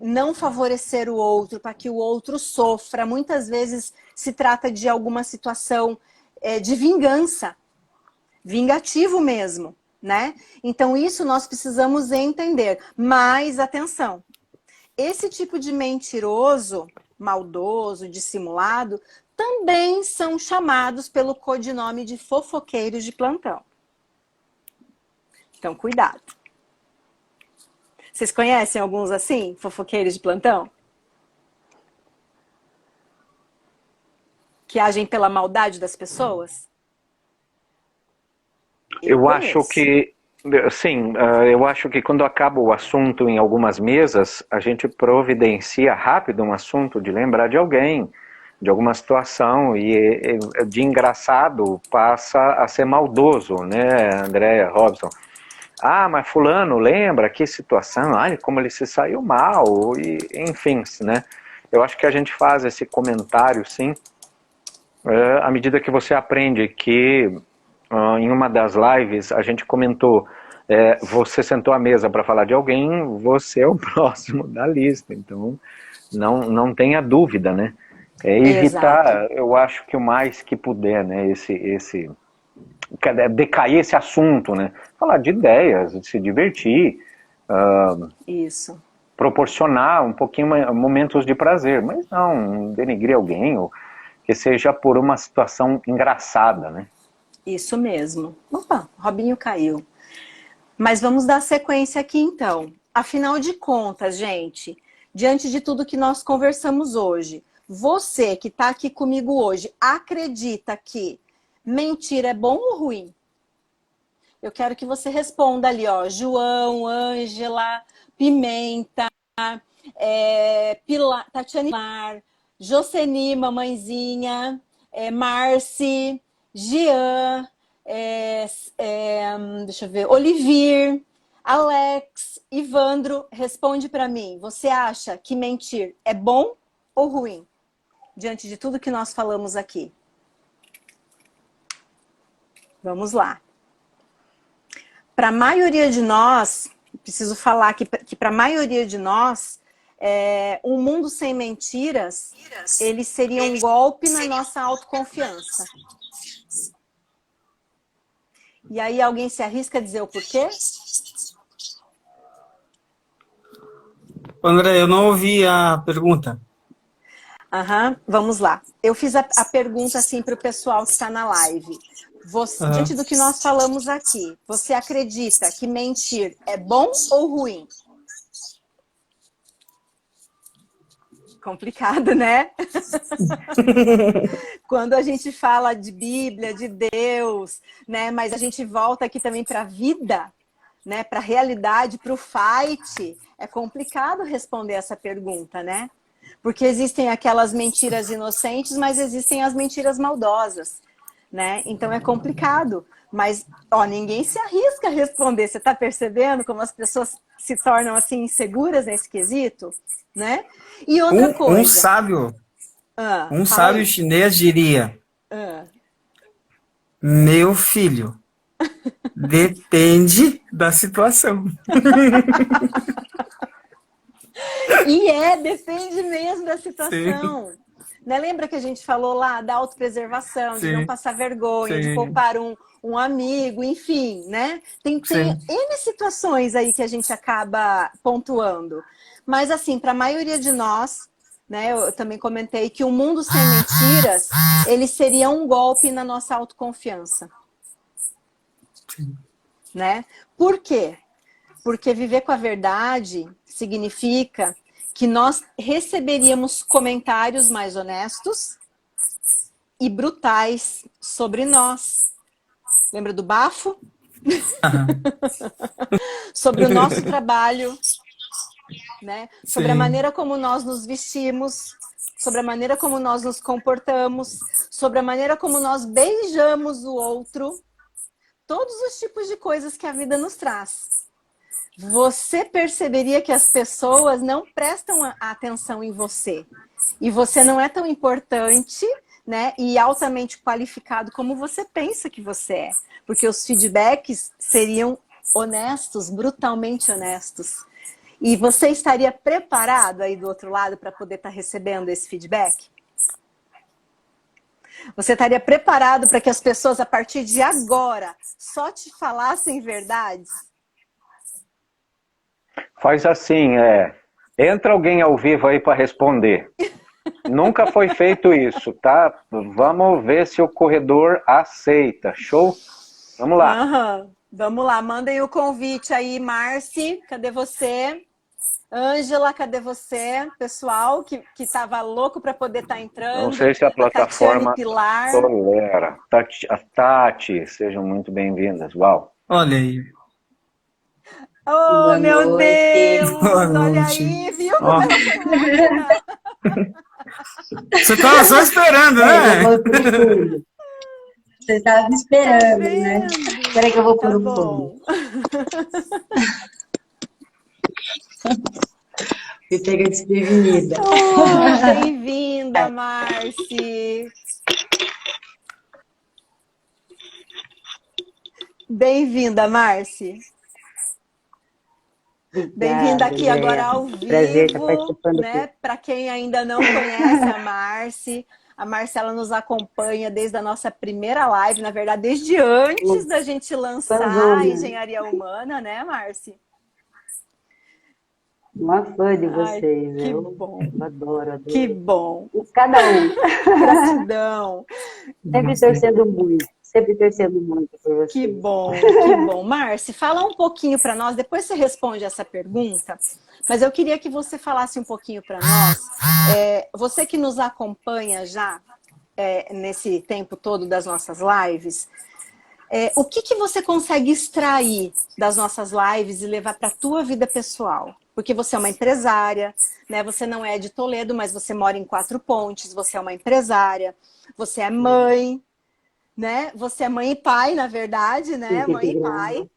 não favorecer o outro, para que o outro sofra. Muitas vezes se trata de alguma situação de vingança, vingativo mesmo, né? Então isso nós precisamos entender. Mas atenção, esse tipo de mentiroso, maldoso, dissimulado, também são chamados pelo codinome de fofoqueiros de plantão. Então, cuidado. Vocês conhecem alguns assim, fofoqueiros de plantão? Que agem pela maldade das pessoas? Eu acho que, sim, eu acho que quando acaba o assunto em algumas mesas, a gente providencia rápido um assunto de lembrar de alguém, de alguma situação, e de engraçado passa a ser maldoso, né, Andréa, Robson? Ah, mas fulano, lembra que situação? Ai, como ele se saiu mal, e, enfim, né? Eu acho que a gente faz esse comentário, sim, à medida que você aprende que em uma das lives a gente comentou, você sentou à mesa para falar de alguém, você é o próximo da lista, então não tenha dúvida, né? Evitar, exato. Eu acho que o mais que puder, né, decair esse assunto, né? Falar de ideias, de se divertir, isso. Proporcionar um pouquinho momentos de prazer, mas não denigrir alguém, ou que seja por uma situação engraçada, né? Isso mesmo. Opa, Robinho caiu. Mas vamos dar sequência aqui então. Afinal de contas, gente, diante de tudo que nós conversamos hoje, você que está aqui comigo hoje, acredita que mentir é bom ou ruim? Eu quero que você responda ali, ó. João, Ângela, Pimenta, Tatiane Pilar, Joceni, mamãezinha, Marci, Jean, deixa eu ver, Olivir, Alex, Ivandro, responde para mim. Você acha que mentir é bom ou ruim? Diante de tudo que nós falamos aqui. Vamos lá. Para a maioria de nós, preciso falar que para a maioria de nós, um mundo sem mentiras, ele seria um golpe na nossa autoconfiança. E aí alguém se arrisca a dizer o porquê? André, eu não ouvi a pergunta. Vamos lá. Eu fiz a pergunta assim para o pessoal que está na live. Diante do que nós falamos aqui, você acredita que mentir é bom ou ruim? complicado, né? Quando a gente fala de Bíblia, de Deus, né? Mas a gente volta aqui também para a vida, né? Para a realidade, para o fight. É complicado responder essa pergunta, né? Porque existem aquelas mentiras inocentes, mas existem as mentiras maldosas, né? Então é complicado. Mas, ó, ninguém se arrisca a responder. Você está percebendo como as pessoas se tornam assim inseguras nesse quesito, né? E outra coisa. Um sábio chinês diria: meu filho, depende da situação. E depende mesmo da situação. Né? Lembra que a gente falou lá da autopreservação, de não passar vergonha, de poupar um amigo, enfim, né? Tem N situações aí que a gente acaba pontuando. Mas, assim, para a maioria de nós, né, eu também comentei que o mundo sem mentiras, ele seria um golpe na nossa autoconfiança. Né? Por quê? Porque viver com a verdade significa que nós receberíamos comentários mais honestos e brutais sobre nós. Lembra do bafo? Sobre o nosso trabalho, né? Sobre a maneira como nós nos vestimos, sobre a maneira como nós nos comportamos, sobre a maneira como nós beijamos o outro. Todos os tipos de coisas que a vida nos traz. Você perceberia que as pessoas não prestam atenção em você. E você não é tão importante, né, e altamente qualificado como você pensa que você é. Porque os feedbacks seriam honestos, brutalmente honestos. E você estaria preparado aí do outro lado para poder estar recebendo esse feedback? Você estaria preparado para que as pessoas, a partir de agora, só te falassem verdades? Faz assim, entra alguém ao vivo aí para responder. Nunca foi feito isso, tá? Vamos ver se o corredor aceita. Show? Vamos lá. Vamos lá, mandem o convite aí, Marci, cadê você? Ângela, cadê você? Pessoal que estava louco para poder estar entrando. Não sei se a plataforma tolera. Tati, sejam muito bem-vindas. Uau. Olha aí. Oh, meu Deus! Olha aí, viu? Você estava só esperando, né? Você estava esperando, né? Espera que eu vou pôr o fundo. Me pega desprevenida. Oh, bem-vinda, Marci. Bem-vinda, Marci. Bem-vinda aqui agora ao vivo. Prazer estar participando, né? Para quem ainda não conhece a Marcela nos acompanha desde a nossa primeira live, na verdade, desde antes da gente lançar a Engenharia Humana, né, Marci? Uma fã de vocês. Ai, que bom. Eu adoro. Que bom. Cada um. Gratidão. Sempre torcendo muito por você. Que bom, que bom. Marci, fala um pouquinho para nós, depois você responde essa pergunta, mas eu queria que você falasse um pouquinho para nós. Você que nos acompanha já nesse tempo todo das nossas lives, o que você consegue extrair das nossas lives e levar para a tua vida pessoal? Porque você é uma empresária, né? Você não é de Toledo, mas você mora em Quatro Pontes, você é uma empresária, você é mãe, né? Você é mãe e pai, na verdade, né? Mãe e pai.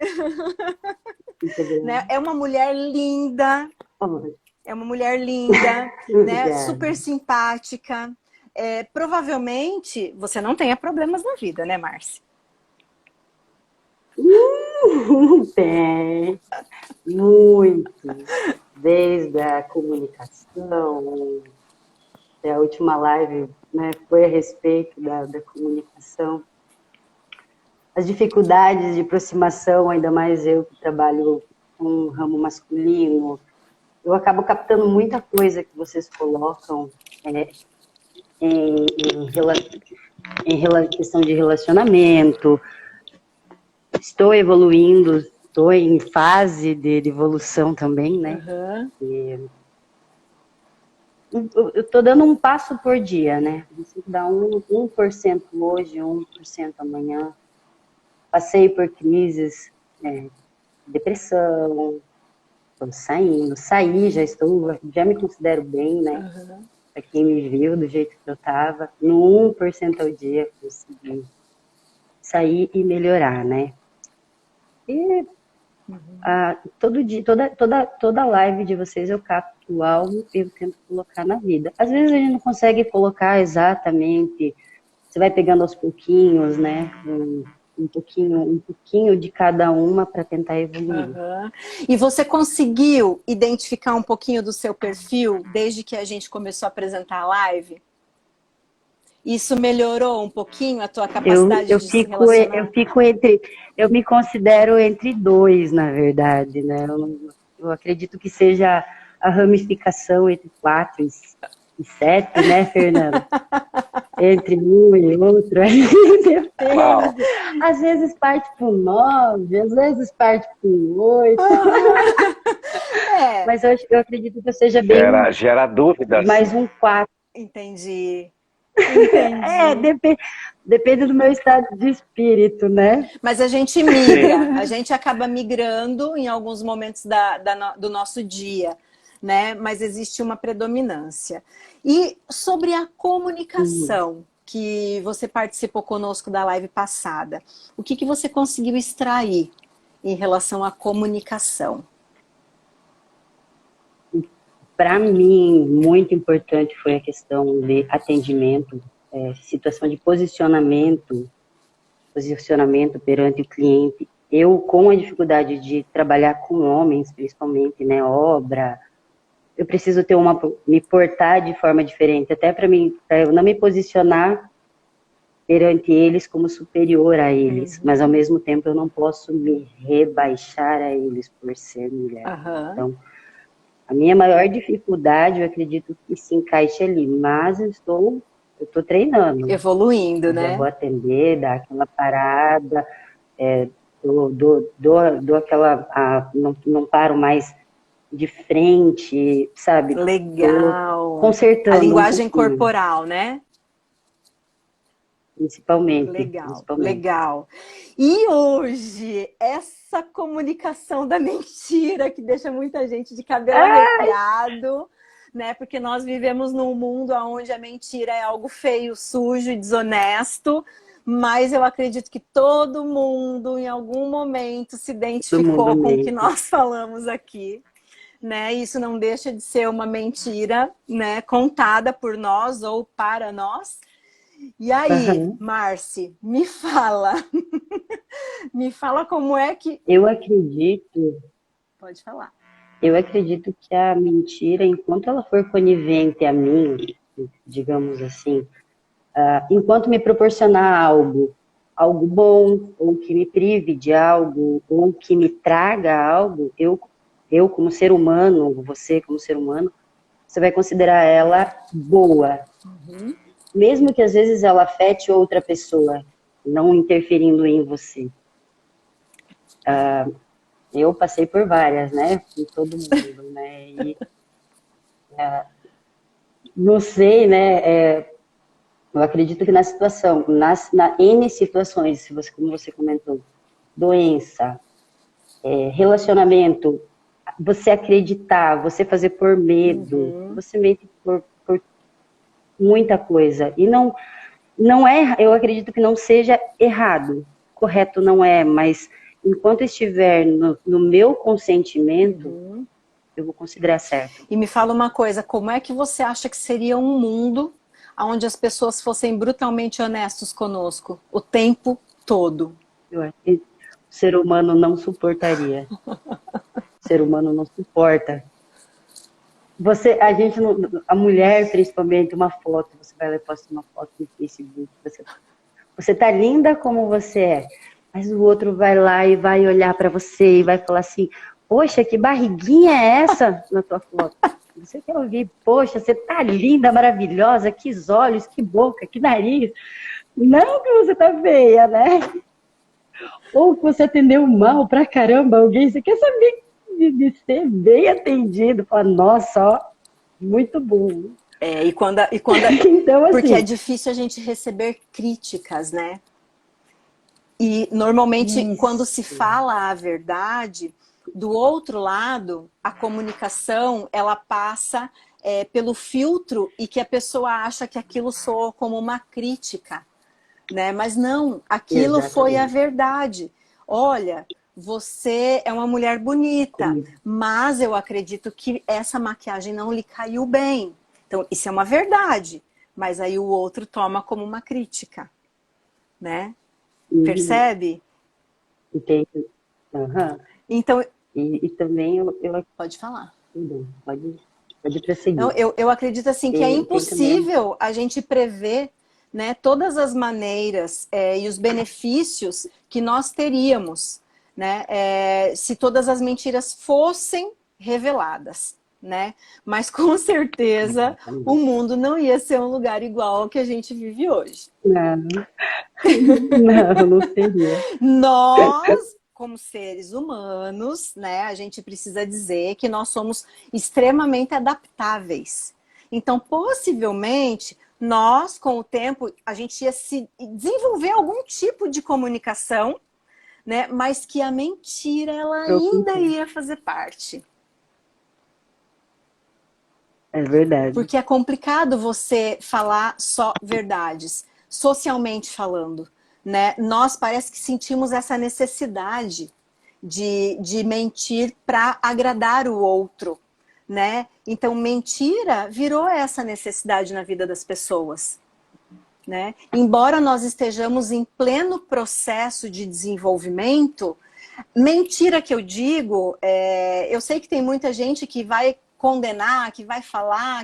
Né? É uma mulher linda. É uma mulher linda, né? Super simpática. Provavelmente você não tenha problemas na vida, né, Marci? Tem. Muito. Desde a comunicação. A última live, né, foi a respeito da comunicação. As dificuldades de aproximação, ainda mais eu que trabalho com um ramo masculino, eu acabo captando muita coisa que vocês colocam em questão de relacionamento. Estou evoluindo, estou em fase de evolução também, né? eu tô dando um passo por dia, né? Você dá 1% hoje, 1% amanhã. Passei por crises, depressão, tô saindo, já me considero bem, né? Uhum. Pra quem me viu do jeito que eu tava, no 1% ao dia consegui sair e melhorar, né? E todo dia, toda live de vocês eu capto algo e eu tento colocar na vida. Às vezes a gente não consegue colocar exatamente, você vai pegando aos pouquinhos, né? Um pouquinho de cada uma para tentar evoluir. Uhum. E você conseguiu identificar um pouquinho do seu perfil desde que a gente começou a apresentar a live? Isso melhorou um pouquinho a tua capacidade de se relacionar? Eu me considero entre dois, na verdade, né? Eu acredito que seja a ramificação entre 4 e 7, né, Fernanda? Entre um e outro, depende. Às vezes parte para 9, às vezes parte para 8. Mas eu acredito que eu seja bem... Gera dúvidas. Mais um 4. Entendi. Depende do meu estado de espírito, né? Mas a gente migra, a gente acaba migrando em alguns momentos do nosso dia, né? Mas existe uma predominância. E sobre a comunicação, que você participou conosco da live passada, o que você conseguiu extrair em relação à comunicação? Para mim, muito importante foi a questão de atendimento, situação de posicionamento perante o cliente. Eu, com a dificuldade de trabalhar com homens, principalmente, né, obra, eu preciso me portar de forma diferente, até para eu não me posicionar perante eles como superior a eles, mas ao mesmo tempo eu não posso me rebaixar a eles por ser mulher. Então, a minha maior dificuldade, eu acredito que se encaixe ali, mas eu estou treinando. Evoluindo, né? Já vou atender, dar aquela parada, dou aquela... não paro mais de frente, sabe? Legal. Tô consertando a linguagem corporal, né? Principalmente. Legal. E hoje, essa comunicação da mentira que deixa muita gente de cabelo arrepiado, né? Porque nós vivemos num mundo onde a mentira é algo feio, sujo e desonesto, mas eu acredito que todo mundo, em algum momento, se identificou com o que nós falamos aqui. Né? Isso não deixa de ser uma mentira, né? Contada por nós ou para nós. E aí, Marci, me fala. Me fala como é que... Eu acredito... Pode falar. Eu acredito que a mentira, enquanto ela for conivente a mim, digamos assim, enquanto me proporcionar algo bom, ou que me prive de algo, ou que me traga algo, eu como ser humano, você como ser humano, você vai considerar ela boa. Mesmo que às vezes ela afete outra pessoa, não interferindo em você. Eu passei por várias, né? Com todo mundo, né? E, não sei, né? Eu acredito que na situação, na N situações, como você comentou, doença, relacionamento, você acreditar, você fazer por medo, você mente por muita coisa. E não é, eu acredito que não seja errado, correto não é, mas enquanto estiver no meu consentimento, eu vou considerar certo. E me fala uma coisa, como é que você acha que seria um mundo onde as pessoas fossem brutalmente honestos conosco o tempo todo? Eu acho que o ser humano não suportaria. O ser humano não suporta. A mulher, principalmente, uma foto, você vai lá e posta uma foto no Facebook, você tá linda como você é, mas o outro vai lá e vai olhar para você e vai falar assim, poxa, que barriguinha é essa na tua foto? Você quer ouvir, poxa, você tá linda, maravilhosa, que olhos, que boca, que nariz. Não que você tá feia, né? Ou que você atendeu mal pra caramba alguém, você quer saber de ser bem atendido. Fala, nossa, ó, muito bom. Então, assim, porque é difícil a gente receber críticas, né? E normalmente quando se fala a verdade, do outro lado, a comunicação ela passa pelo filtro e que a pessoa acha que aquilo soa como uma crítica, né? Mas não, aquilo foi a verdade. Olha, você é uma mulher bonita, mas eu acredito que essa maquiagem não lhe caiu bem. Então, isso é uma verdade, mas aí o outro toma como uma crítica, né? Percebe? Entendo. Uhum. Então, E também eu pode falar. Pode prosseguir. Não, eu acredito assim que é impossível a gente prever, né, todas as maneiras e os benefícios que nós teríamos, né, se todas as mentiras fossem reveladas, né? Mas com certeza o mundo não ia ser um lugar igual ao que a gente vive hoje. Não seria. Nós, como seres humanos, né, a gente precisa dizer que nós somos extremamente adaptáveis. Então, possivelmente, nós, com o tempo, a gente ia se desenvolver algum tipo de comunicação, né, mas que a mentira, ela ainda ia fazer parte. É verdade. Porque é complicado você falar só verdades, socialmente falando, né? Nós parece que sentimos essa necessidade de mentir para agradar o outro, né? Então, mentira virou essa necessidade na vida das pessoas, né? Embora nós estejamos em pleno processo de desenvolvimento, mentira que eu digo, eu sei que tem muita gente que vai condenar, que vai falar,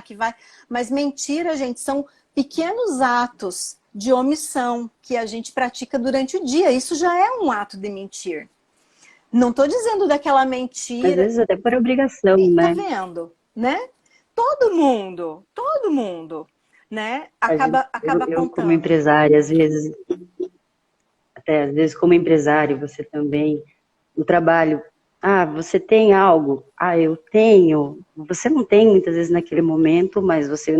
mas mentira, gente, são pequenos atos de omissão que a gente pratica durante o dia. Isso já é um ato de mentir. Não estou dizendo daquela mentira... Às vezes até por obrigação, né? Tá vendo, né? Todo mundo, né? Acaba eu contando. como empresária, às vezes como empresário, você também, no trabalho, você tem algo? Eu tenho. Você não tem muitas vezes naquele momento, mas você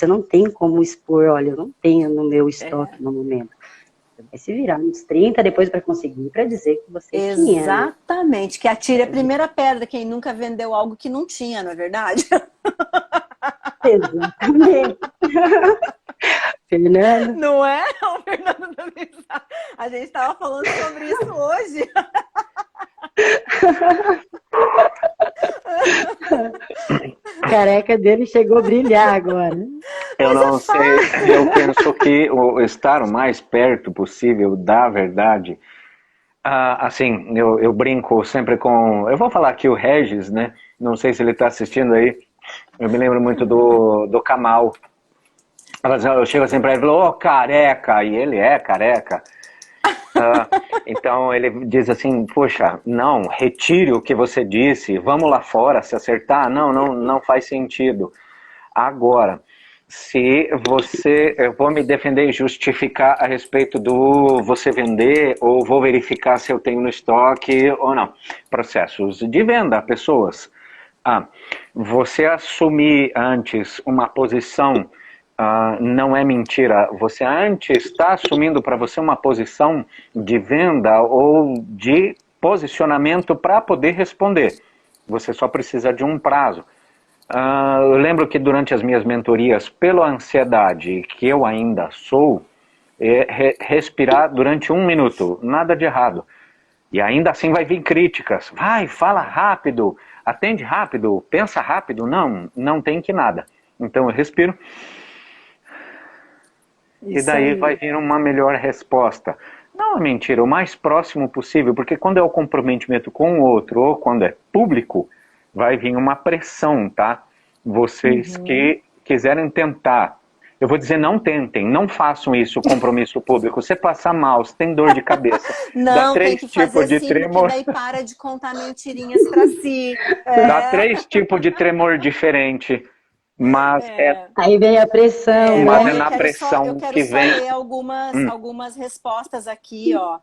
não tem como expor, olha, eu não tenho no meu estoque no momento. Você vai se virar uns 30 depois para conseguir, para dizer que você tinha. Exatamente, que atire a primeira pedra, quem nunca vendeu algo que não tinha, não é verdade? Exatamente. Fernando? Não é? O Fernando também sabe. A gente estava falando sobre isso hoje. Careca dele chegou a brilhar agora. Eu não sei, eu penso que o estar o mais perto possível da verdade, assim, eu brinco sempre com, eu vou falar aqui o Regis, né, não sei se ele está assistindo aí, eu me lembro muito do Kamal. Eu chego assim para ele e falo, careca, e ele é careca. Então ele diz assim, poxa, não, retire o que você disse, vamos lá fora se acertar, não faz sentido. Agora, se eu vou me defender e justificar a respeito do você vender, ou vou verificar se eu tenho no estoque ou não. Processos de venda, pessoas. Você assumir antes uma posição não é mentira. Você antes está assumindo para você uma posição de venda ou de posicionamento para poder responder. Você só precisa de um prazo. Eu lembro que durante as minhas mentorias, pela ansiedade que eu ainda sou, respirar durante 1 minuto, nada de errado. E ainda assim vai vir críticas. Vai, fala rápido, atende rápido, pensa rápido. Não tem que nada. Então eu respiro. E daí vai vir uma melhor resposta. Não é mentira, o mais próximo possível, porque quando é o comprometimento com o outro, ou quando é público, vai vir uma pressão, tá? Vocês que quiserem tentar, eu vou dizer, não tentem, não façam isso, compromisso público. Você passa mal, você tem dor de cabeça, dá 3 tipos de tremor. Daí para de contar mentirinhas para si. Dá 3 tipos de tremor diferente. Mas aí vem a pressão, mas é na pressão eu quero que só vem. ler algumas respostas aqui, ó.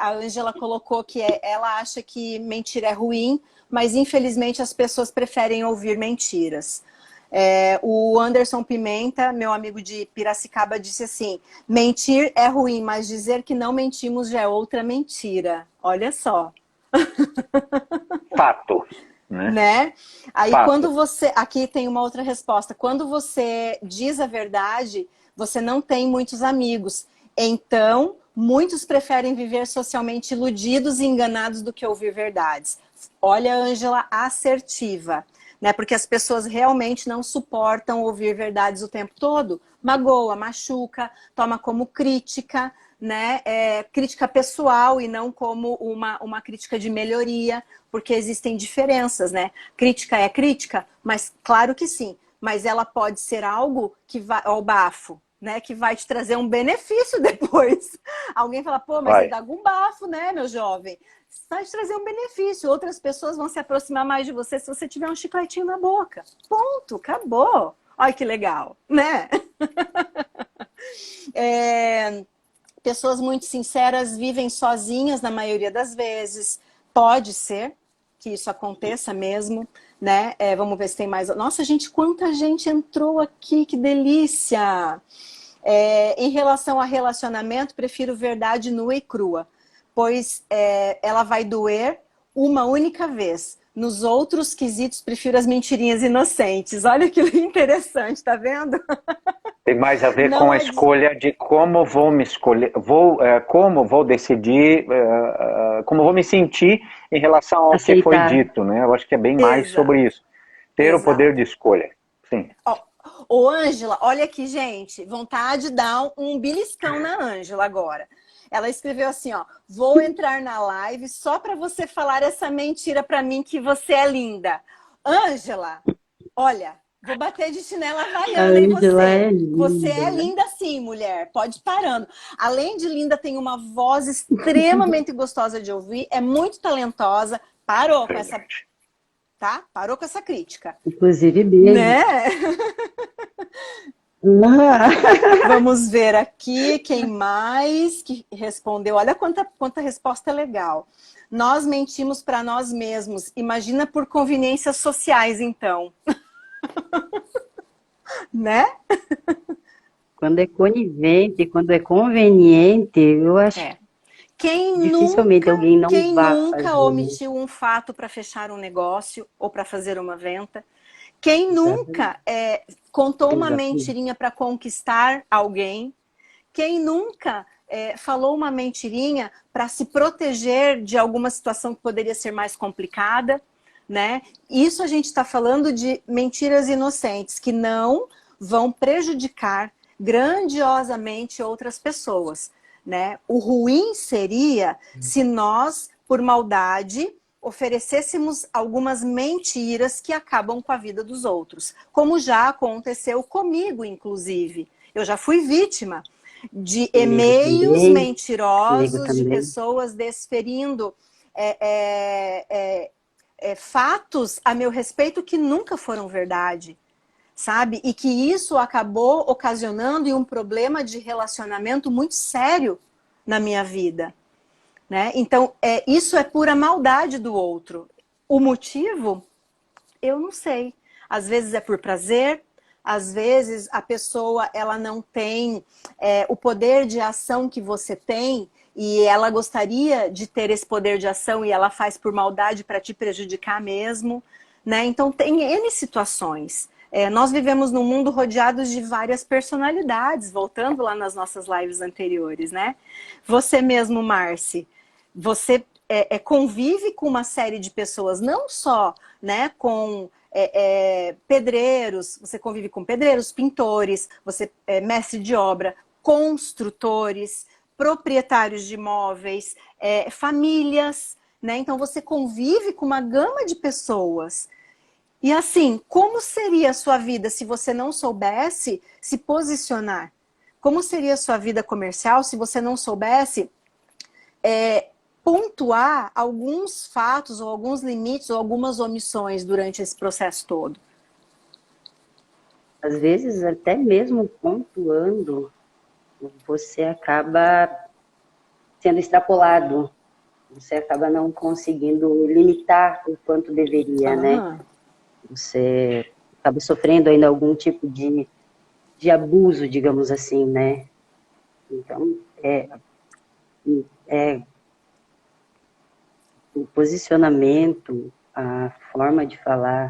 A Ângela colocou que ela acha que mentira é ruim, mas infelizmente as pessoas preferem ouvir mentiras. O Anderson Pimenta, meu amigo de Piracicaba, disse assim: mentir é ruim, mas dizer que não mentimos já é outra mentira. Olha só. Fato, né? Né? Aí Fato. quando você... Aqui tem uma outra resposta. Quando você diz a verdade, você não tem muitos amigos. Então, muitos preferem viver socialmente iludidos e enganados do que ouvir verdades. Olha, Ângela, assertiva. Né? Porque as pessoas realmente não suportam ouvir verdades o tempo todo. Magoa, machuca, toma como crítica, né? Crítica pessoal e não como uma crítica de melhoria, porque existem diferenças, né? Crítica é crítica, mas claro que sim, mas ela pode ser algo que vai ao bafo, né? Que vai te trazer um benefício depois. Alguém fala, pô, mas você dá algum bafo, né, meu jovem? Vai te trazer um benefício. Outras pessoas vão se aproximar mais de você se você tiver um chicletinho na boca. Ponto, acabou. Olha que legal, né? Pessoas muito sinceras vivem sozinhas na maioria das vezes. Pode ser que isso aconteça mesmo, né? Vamos ver se tem mais. Nossa, gente, quanta gente entrou aqui, que delícia! Em relação a relacionamento, prefiro verdade nua e crua, pois ela vai doer uma única vez. Nos outros quesitos, prefiro as mentirinhas inocentes. Olha que interessante, tá vendo? Tem mais a ver Não com a é escolha de como vou me escolher, como vou decidir, como vou me sentir em relação ao que foi dito, né? Eu acho que é bem mais sobre isso. Ter o poder de escolha. Sim. Ô, Ângela, olha aqui, gente. Vontade de dar um beliscão na Ângela agora. Ela escreveu assim, ó: vou entrar na live só para você falar essa mentira para mim que você é linda. Ângela, olha, vou bater de chinela havaiana em você. Você é linda sim, mulher. Pode ir parando. Além de linda, tem uma voz extremamente gostosa de ouvir. É muito talentosa. Parou com essa... Tá? Parou com essa crítica. Inclusive, beijo. Né? Vamos ver aqui quem mais que respondeu. Olha quanta resposta legal. Nós mentimos para nós mesmos. Imagina por conveniências sociais, então. Né? Quando é conivente, quando é conveniente, eu acho que dificilmente alguém não quem vá nunca fazer. omitiu um fato para fechar um negócio ou para fazer uma venda? Quem nunca contou uma mentirinha para conquistar alguém? Quem nunca falou uma mentirinha para se proteger de alguma situação que poderia ser mais complicada? Né? Isso a gente está falando de mentiras inocentes, que não vão prejudicar grandiosamente outras pessoas. Né? O ruim seria se nós, por maldade, oferecêssemos algumas mentiras que acabam com a vida dos outros. Como já aconteceu comigo, inclusive. Eu já fui vítima de e-mails mentirosos, de pessoas desferindo fatos a meu respeito que nunca foram verdade. Sabe? E que isso acabou ocasionando um problema de relacionamento muito sério na minha vida. Né? Então, isso é pura maldade do outro. O motivo, eu não sei. Às vezes é por prazer, às vezes a pessoa ela não tem o poder de ação que você tem e ela gostaria de ter esse poder de ação e ela faz por maldade para te prejudicar mesmo. Né? Então, tem N situações. Nós vivemos num mundo rodeados de várias personalidades, voltando lá nas nossas lives anteriores, né? Você mesmo, Marci, você convive com uma série de pessoas, não só, né, com pedreiros, você convive com pedreiros, pintores, você é mestre de obra, construtores, proprietários de imóveis, famílias, né? Então você convive com uma gama de pessoas. E assim, como seria a sua vida se você não soubesse se posicionar? Como seria a sua vida comercial se você não soubesse pontuar alguns fatos ou alguns limites ou algumas omissões durante esse processo todo? Às vezes, até mesmo pontuando, você acaba sendo extrapolado. Você acaba não conseguindo limitar o quanto deveria, né? Você acaba sofrendo ainda algum tipo de abuso, digamos assim, né? Então, o posicionamento, a forma de falar,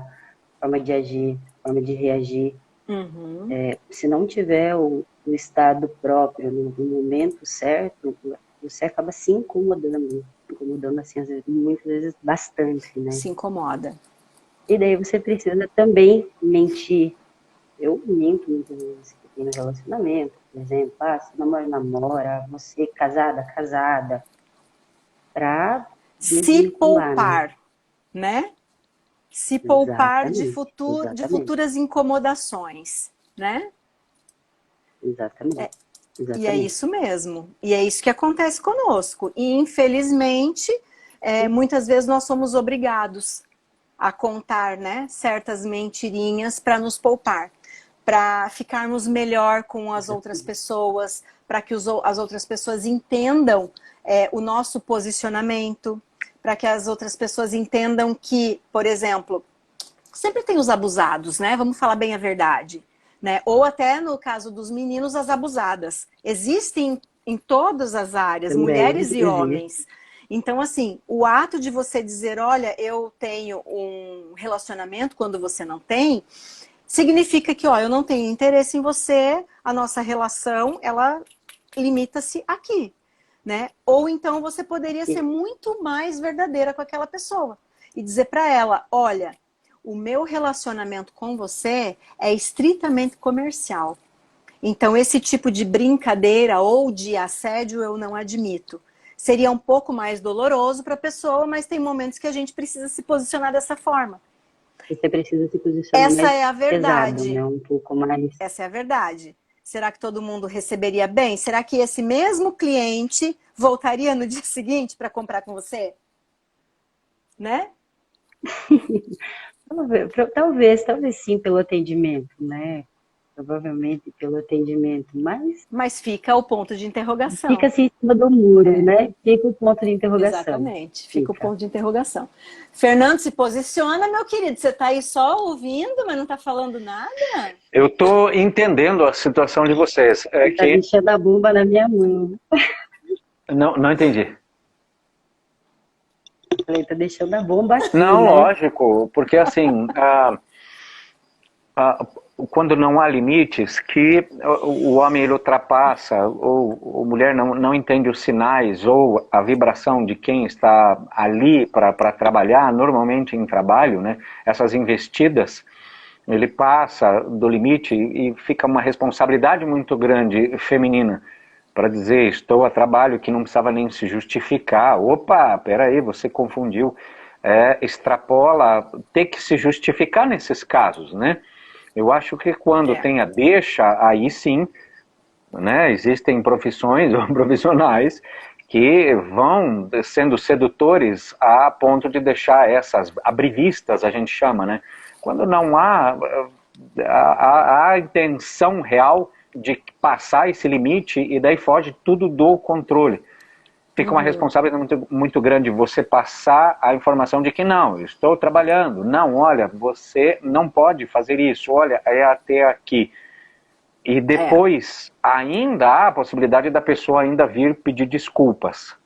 a forma de agir, a forma de reagir, se não tiver o estado próprio no momento certo, você acaba se incomodando assim, às vezes, muitas vezes bastante, né? Se incomoda. E daí você precisa também mentir. Eu minto muitas vezes que tem no relacionamento, por exemplo, se namora, você casada, pra Se né? poupar, né? Se poupar de Exatamente. futuras incomodações, né? Exatamente. E é isso mesmo. E é isso que acontece conosco. E, infelizmente, muitas vezes nós somos obrigados a contar, né, certas mentirinhas para nos poupar, para ficarmos melhor com as outras pessoas, para que as outras pessoas entendam o nosso posicionamento, para que as outras pessoas entendam que, por exemplo, sempre tem os abusados, né? Vamos falar bem a verdade. Né? Ou até no caso dos meninos, as abusadas. Existem em todas as áreas, Também mulheres e existe. homens. Então, assim, o ato de você dizer, olha, eu tenho um relacionamento quando você não tem, significa que, ó, eu não tenho interesse em você, a nossa relação, ela limita-se aqui, né? Ou então você poderia ser muito mais verdadeira com aquela pessoa e dizer para ela, olha, o meu relacionamento com você é estritamente comercial. Então, esse tipo de brincadeira ou de assédio eu não admito. Seria um pouco mais doloroso para a pessoa, mas tem momentos que a gente precisa se posicionar dessa forma. Você precisa se posicionar Essa mais é a verdade. pesado, né? Um pouco mais... Essa é a verdade. Será que todo mundo receberia bem? Será que esse mesmo cliente voltaria no dia seguinte para comprar com você? Né? Talvez sim pelo atendimento, né? Provavelmente pelo atendimento, mas fica o ponto de interrogação. Fica assim em cima do muro, né? Fica o ponto de interrogação. Exatamente, fica o ponto de interrogação. Fernando, se posiciona, meu querido. Você está aí só ouvindo, mas não está falando nada? Eu estou entendendo a situação de vocês. Está deixando a bomba na minha mão. Não entendi. Falei, tá deixando a bomba aqui, não, né? Lógico, porque assim, quando não há limites, que o homem ele ultrapassa, ou a mulher não entende os sinais, ou a vibração de quem está ali para trabalhar, normalmente em trabalho, né, essas investidas, ele passa do limite e fica uma responsabilidade muito grande feminina, para dizer, estou a trabalho, que não precisava nem se justificar. Opa, peraí, você confundiu. Extrapola, ter que se justificar nesses casos, né? Eu acho que quando tem a deixa, aí sim, né, existem profissões ou profissionais que vão sendo sedutores a ponto de deixar essas abrevistas, a gente chama, né? Quando não há a intenção real de passar esse limite e daí foge tudo do controle. Fica uma responsabilidade muito grande você passar a informação de que não, eu estou trabalhando, não, olha, você não pode fazer isso, olha, é até aqui. E depois ainda há a possibilidade da pessoa ainda vir pedir desculpas.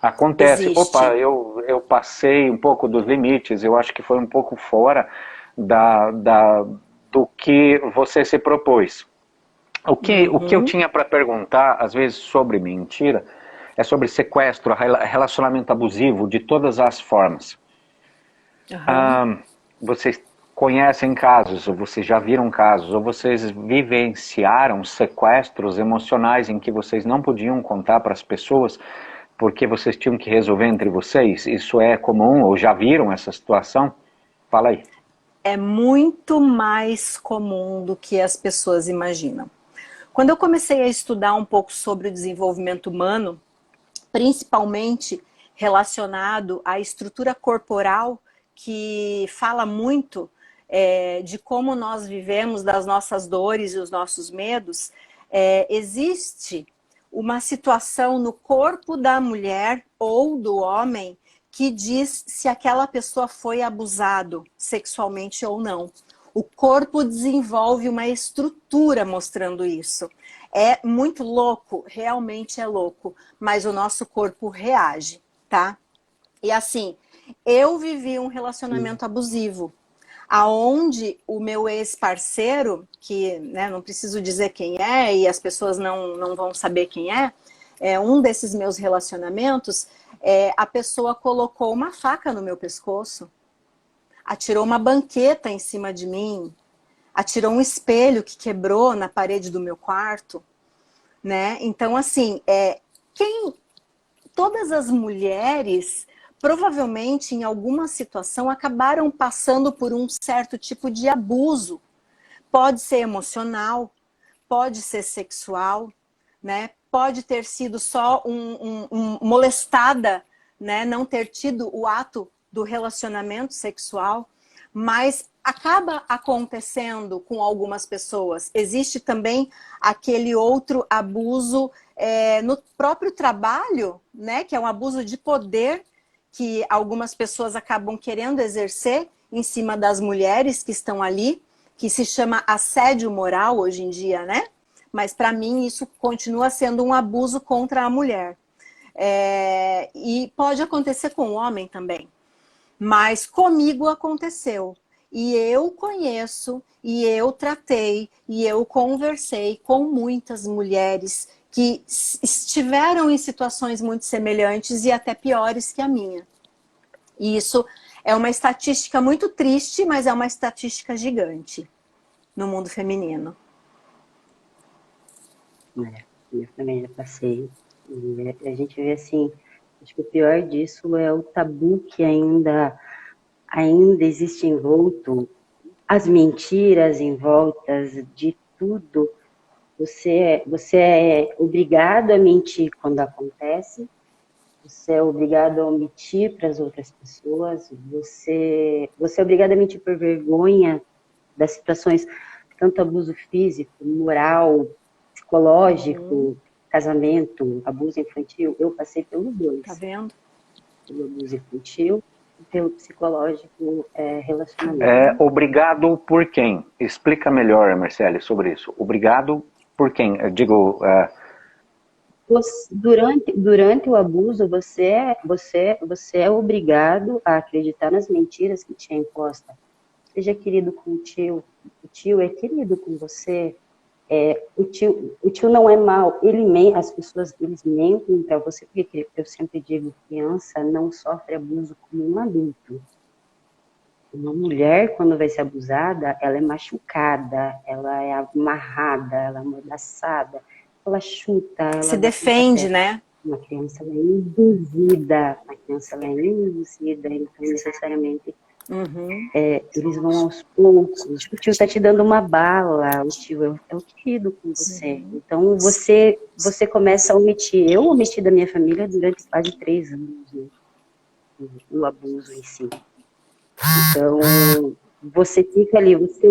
Acontece, Existe. Opa, eu passei um pouco dos limites, eu acho que foi um pouco fora do que você se propôs. O que eu tinha para perguntar, às vezes, sobre mentira, é sobre sequestro, relacionamento abusivo, de todas as formas. Vocês conhecem casos, ou vocês já viram casos, ou vocês vivenciaram sequestros emocionais em que vocês não podiam contar para as pessoas porque vocês tinham que resolver entre vocês? Isso é comum, ou já viram essa situação? Fala aí. É muito mais comum do que as pessoas imaginam. Quando eu comecei a estudar um pouco sobre o desenvolvimento humano, principalmente relacionado à estrutura corporal, que fala muito de como nós vivemos, das nossas dores e os nossos medos, existe uma situação no corpo da mulher ou do homem que diz se aquela pessoa foi abusado sexualmente ou não. O corpo desenvolve uma estrutura mostrando isso. É muito louco, realmente é louco, mas o nosso corpo reage, tá? E assim, eu vivi um relacionamento abusivo, aonde o meu ex-parceiro, que, né, não preciso dizer quem é e as pessoas não vão saber quem é um desses meus relacionamentos, a pessoa colocou uma faca no meu pescoço, atirou uma banqueta em cima de mim, atirou um espelho que quebrou na parede do meu quarto, né? Então, assim, todas as mulheres, provavelmente, em alguma situação, acabaram passando por um certo tipo de abuso. Pode ser emocional, pode ser sexual, né? Pode ter sido só molestada, né? Não ter tido o ato do relacionamento sexual, mas acaba acontecendo com algumas pessoas. Existe também aquele outro abuso no próprio trabalho, né? Que é um abuso de poder que algumas pessoas acabam querendo exercer em cima das mulheres que estão ali, que se chama assédio moral hoje em dia, né? Mas para mim isso continua sendo um abuso contra a mulher. E pode acontecer com o homem também. Mas comigo aconteceu. E eu conheço, e eu tratei, e eu conversei com muitas mulheres que estiveram em situações muito semelhantes e até piores que a minha. E isso é uma estatística muito triste, mas é uma estatística gigante no mundo feminino. Eu também já passei. E a gente vê assim, acho que o pior disso é o tabu que ainda existe envolto, as mentiras em voltas de tudo. Você é obrigado a mentir quando acontece, você é obrigado a omitir para as outras pessoas, você é obrigado a mentir por vergonha das situações, tanto abuso físico, moral, psicológico, casamento, abuso infantil. Eu passei pelos dois. Tá vendo? Pelo abuso infantil e pelo psicológico relacionamento. Obrigado por quem? Explica melhor, Marcele, sobre isso. Obrigado por quem? Eu digo... Durante o abuso, você é obrigado a acreditar nas mentiras que te é imposta. Seja querido com o tio é querido com você, o tio não é mau, as pessoas eles mentem para você, porque eu sempre digo, criança não sofre abuso como um adulto. Uma mulher, quando vai ser abusada, ela é machucada, ela é amarrada, ela é amordaçada, ela chuta, ela se defende, né? Uma criança ela é induzida, então necessariamente eles vão aos poucos. O tio está te dando uma bala, o tio é o querido com você. Então você começa a omitir. Eu omiti da minha família durante quase 3 anos, né? O abuso em si. Então você fica ali, você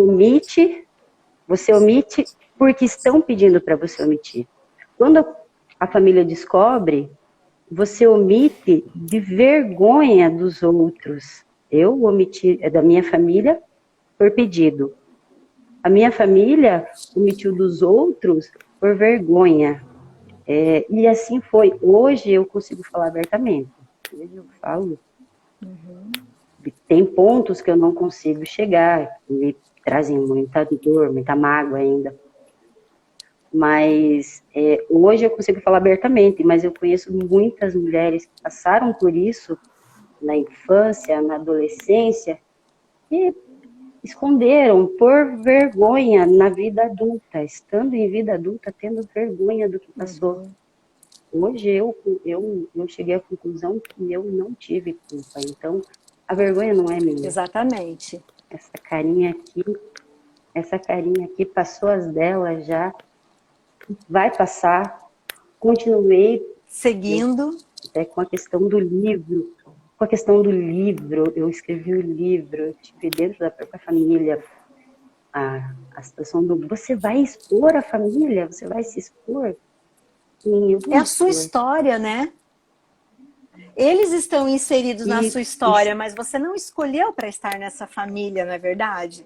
omite porque estão pedindo para você omitir. Quando a família descobre, você omite de vergonha dos outros. Eu omiti da minha família por pedido. A minha família omitiu dos outros por vergonha. E assim foi. Hoje eu consigo falar abertamente. Hoje eu falo. Tem pontos que eu não consigo chegar, que me trazem muita dor, muita mágoa ainda. Mas hoje eu consigo falar abertamente, mas eu conheço muitas mulheres que passaram por isso na infância, na adolescência, e esconderam por vergonha na vida adulta, estando em vida adulta, tendo vergonha do que passou. Hoje eu cheguei à conclusão que eu não tive culpa, então a vergonha não é minha. Exatamente. Essa carinha aqui passou as dela já, vai passar, continuei seguindo. Até com a questão do livro, eu escrevi o livro, eu tive dentro da própria família a situação do você vai expor a família, você vai se expor. Sim, é a sua história, né? Eles estão inseridos na sua história, mas você não escolheu para estar nessa família, não é verdade?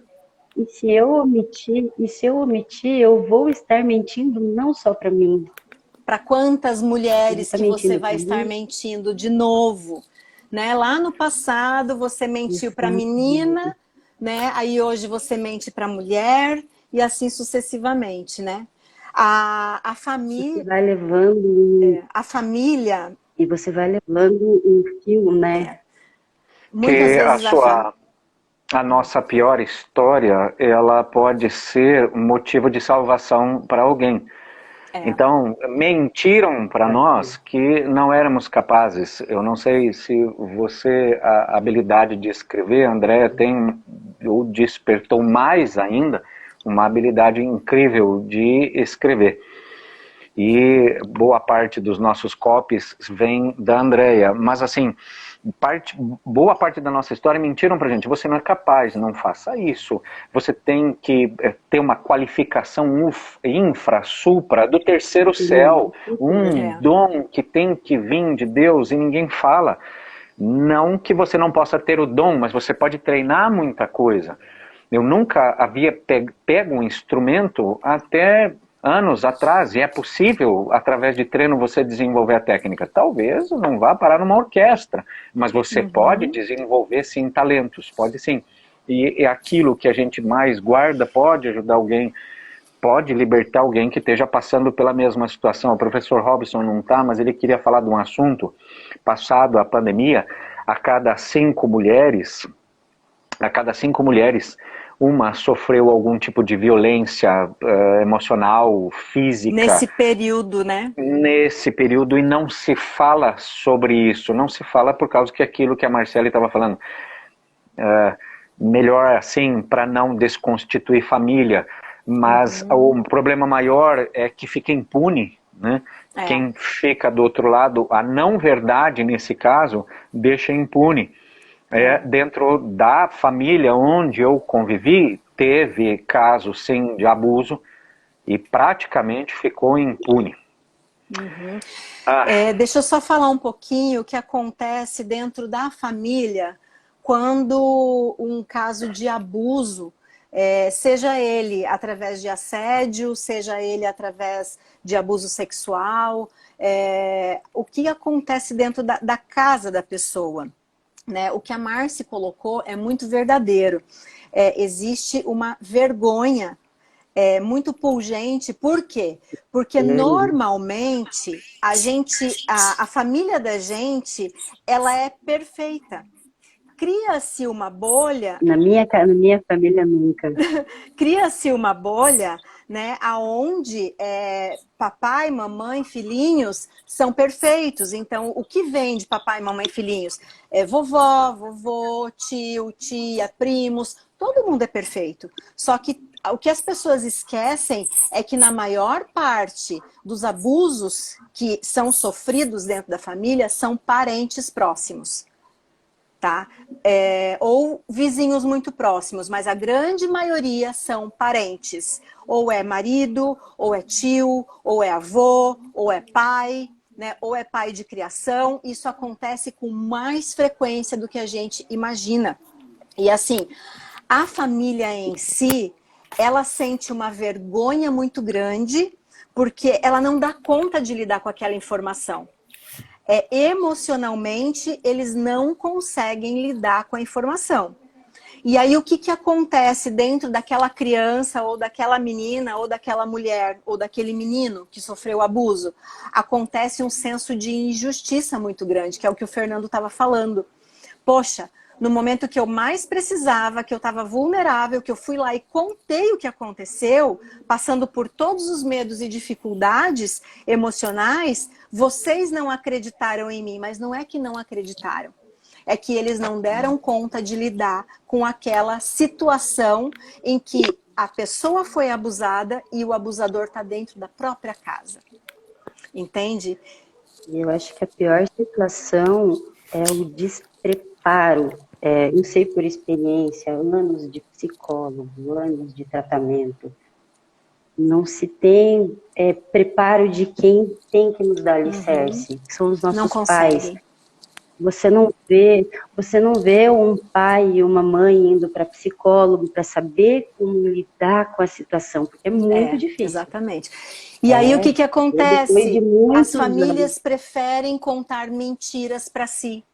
E se eu omitir, eu vou estar mentindo não só para mim. Para quantas mulheres que você vai estar mentindo de novo, né? Lá no passado você mentiu para a menina, né? Aí hoje você mente para a mulher e assim sucessivamente, né? A família você vai levando a família e você vai levando um fio, né? Muitas vezes a nossa pior história, ela pode ser um motivo de salvação para alguém. Então, mentiram para nós que não éramos capazes. Eu não sei se você, a habilidade de escrever, André, tem, ou despertou mais ainda, uma habilidade incrível de escrever. E boa parte dos nossos copies vem da Andrea, mas assim, boa parte da nossa história mentiram pra gente, você não é capaz, não faça isso, você tem que ter uma qualificação infra, supra, do terceiro céu, dom que tem que vir de Deus e ninguém fala. Não que você não possa ter o dom, mas você pode treinar muita coisa. Eu nunca havia pego um instrumento até anos atrás, e é possível, através de treino, você desenvolver a técnica. Talvez não vá parar numa orquestra, mas você pode desenvolver, sim, talentos, pode sim. E aquilo que a gente mais guarda pode ajudar alguém, pode libertar alguém que esteja passando pela mesma situação. O professor Robson não está, mas ele queria falar de um assunto, passado a pandemia, a cada cinco mulheres, uma sofreu algum tipo de violência emocional, física. Nesse período, né? Nesse período, e não se fala sobre isso. Não se fala por causa que aquilo que a Marcele estava falando. Melhor assim, para não desconstituir família. Mas o problema maior é que fica impune, né? Quem fica do outro lado, a não verdade nesse caso, deixa impune. Dentro da família onde eu convivi, teve casos sim de abuso e praticamente ficou impune. Deixa eu só falar um pouquinho o que acontece dentro da família quando um caso de abuso, seja ele através de assédio, seja ele através de abuso sexual, o que acontece dentro da casa da pessoa. Né? O que a Marci colocou é muito verdadeiro. Existe uma vergonha muito pungente. Por quê? Porque normalmente a família da gente, ela é perfeita. Cria-se uma bolha. Na minha família nunca. Cria-se uma bolha, né, aonde papai, mamãe, filhinhos são perfeitos. Então, o que vem de papai, mamãe, filhinhos? Vovó, vovô, tio, tia, primos, todo mundo é perfeito. Só que o que as pessoas esquecem é que na maior parte dos abusos que são sofridos dentro da família são parentes próximos. Tá? Ou vizinhos muito próximos, mas a grande maioria são parentes. Ou é marido, ou é tio, ou é avô, ou é pai, né? Ou é pai de criação. Isso acontece com mais frequência do que a gente imagina. E assim, a família em si, ela sente uma vergonha muito grande, porque ela não dá conta de lidar com aquela informação. Emocionalmente, eles não conseguem lidar com a informação. E aí, o que acontece dentro daquela criança, ou daquela menina, ou daquela mulher, ou daquele menino que sofreu abuso? Acontece um senso de injustiça muito grande, que é o que o Fernando estava falando. Poxa, no momento que eu mais precisava, que eu estava vulnerável, que eu fui lá e contei o que aconteceu, passando por todos os medos e dificuldades emocionais, vocês não acreditaram em mim, mas não é que não acreditaram. É que eles não deram conta de lidar com aquela situação em que a pessoa foi abusada e o abusador está dentro da própria casa. Entende? Eu acho que a pior situação é o despreparo. Eu sei por experiência, anos de psicólogo, anos de tratamento. Não se tem preparo de quem tem que nos dar alicerce, que são os nossos pais. você não vê um pai e uma mãe indo para psicólogo para saber como lidar com a situação, porque é muito difícil. Exatamente. E aí o que acontece? As famílias anos. preferem contar mentiras para si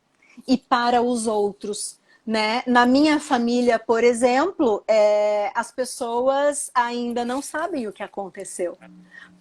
e para os outros, né? Na minha família, por exemplo, as pessoas ainda não sabem o que aconteceu,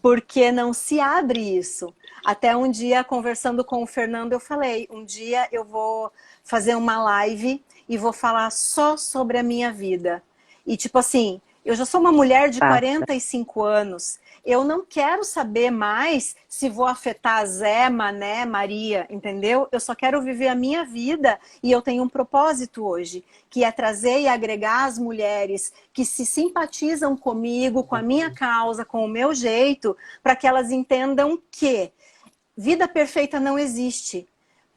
porque não se abre isso. Até um dia, conversando com o Fernando, eu falei, um dia eu vou fazer uma live e vou falar só sobre a minha vida. E tipo assim, eu já sou uma mulher de 45 anos, eu não quero saber mais se vou afetar Zé, Mané, Maria, entendeu? Eu só quero viver a minha vida e eu tenho um propósito hoje, que é trazer e agregar as mulheres que se simpatizam comigo, com a minha causa, com o meu jeito, para que elas entendam que vida perfeita não existe.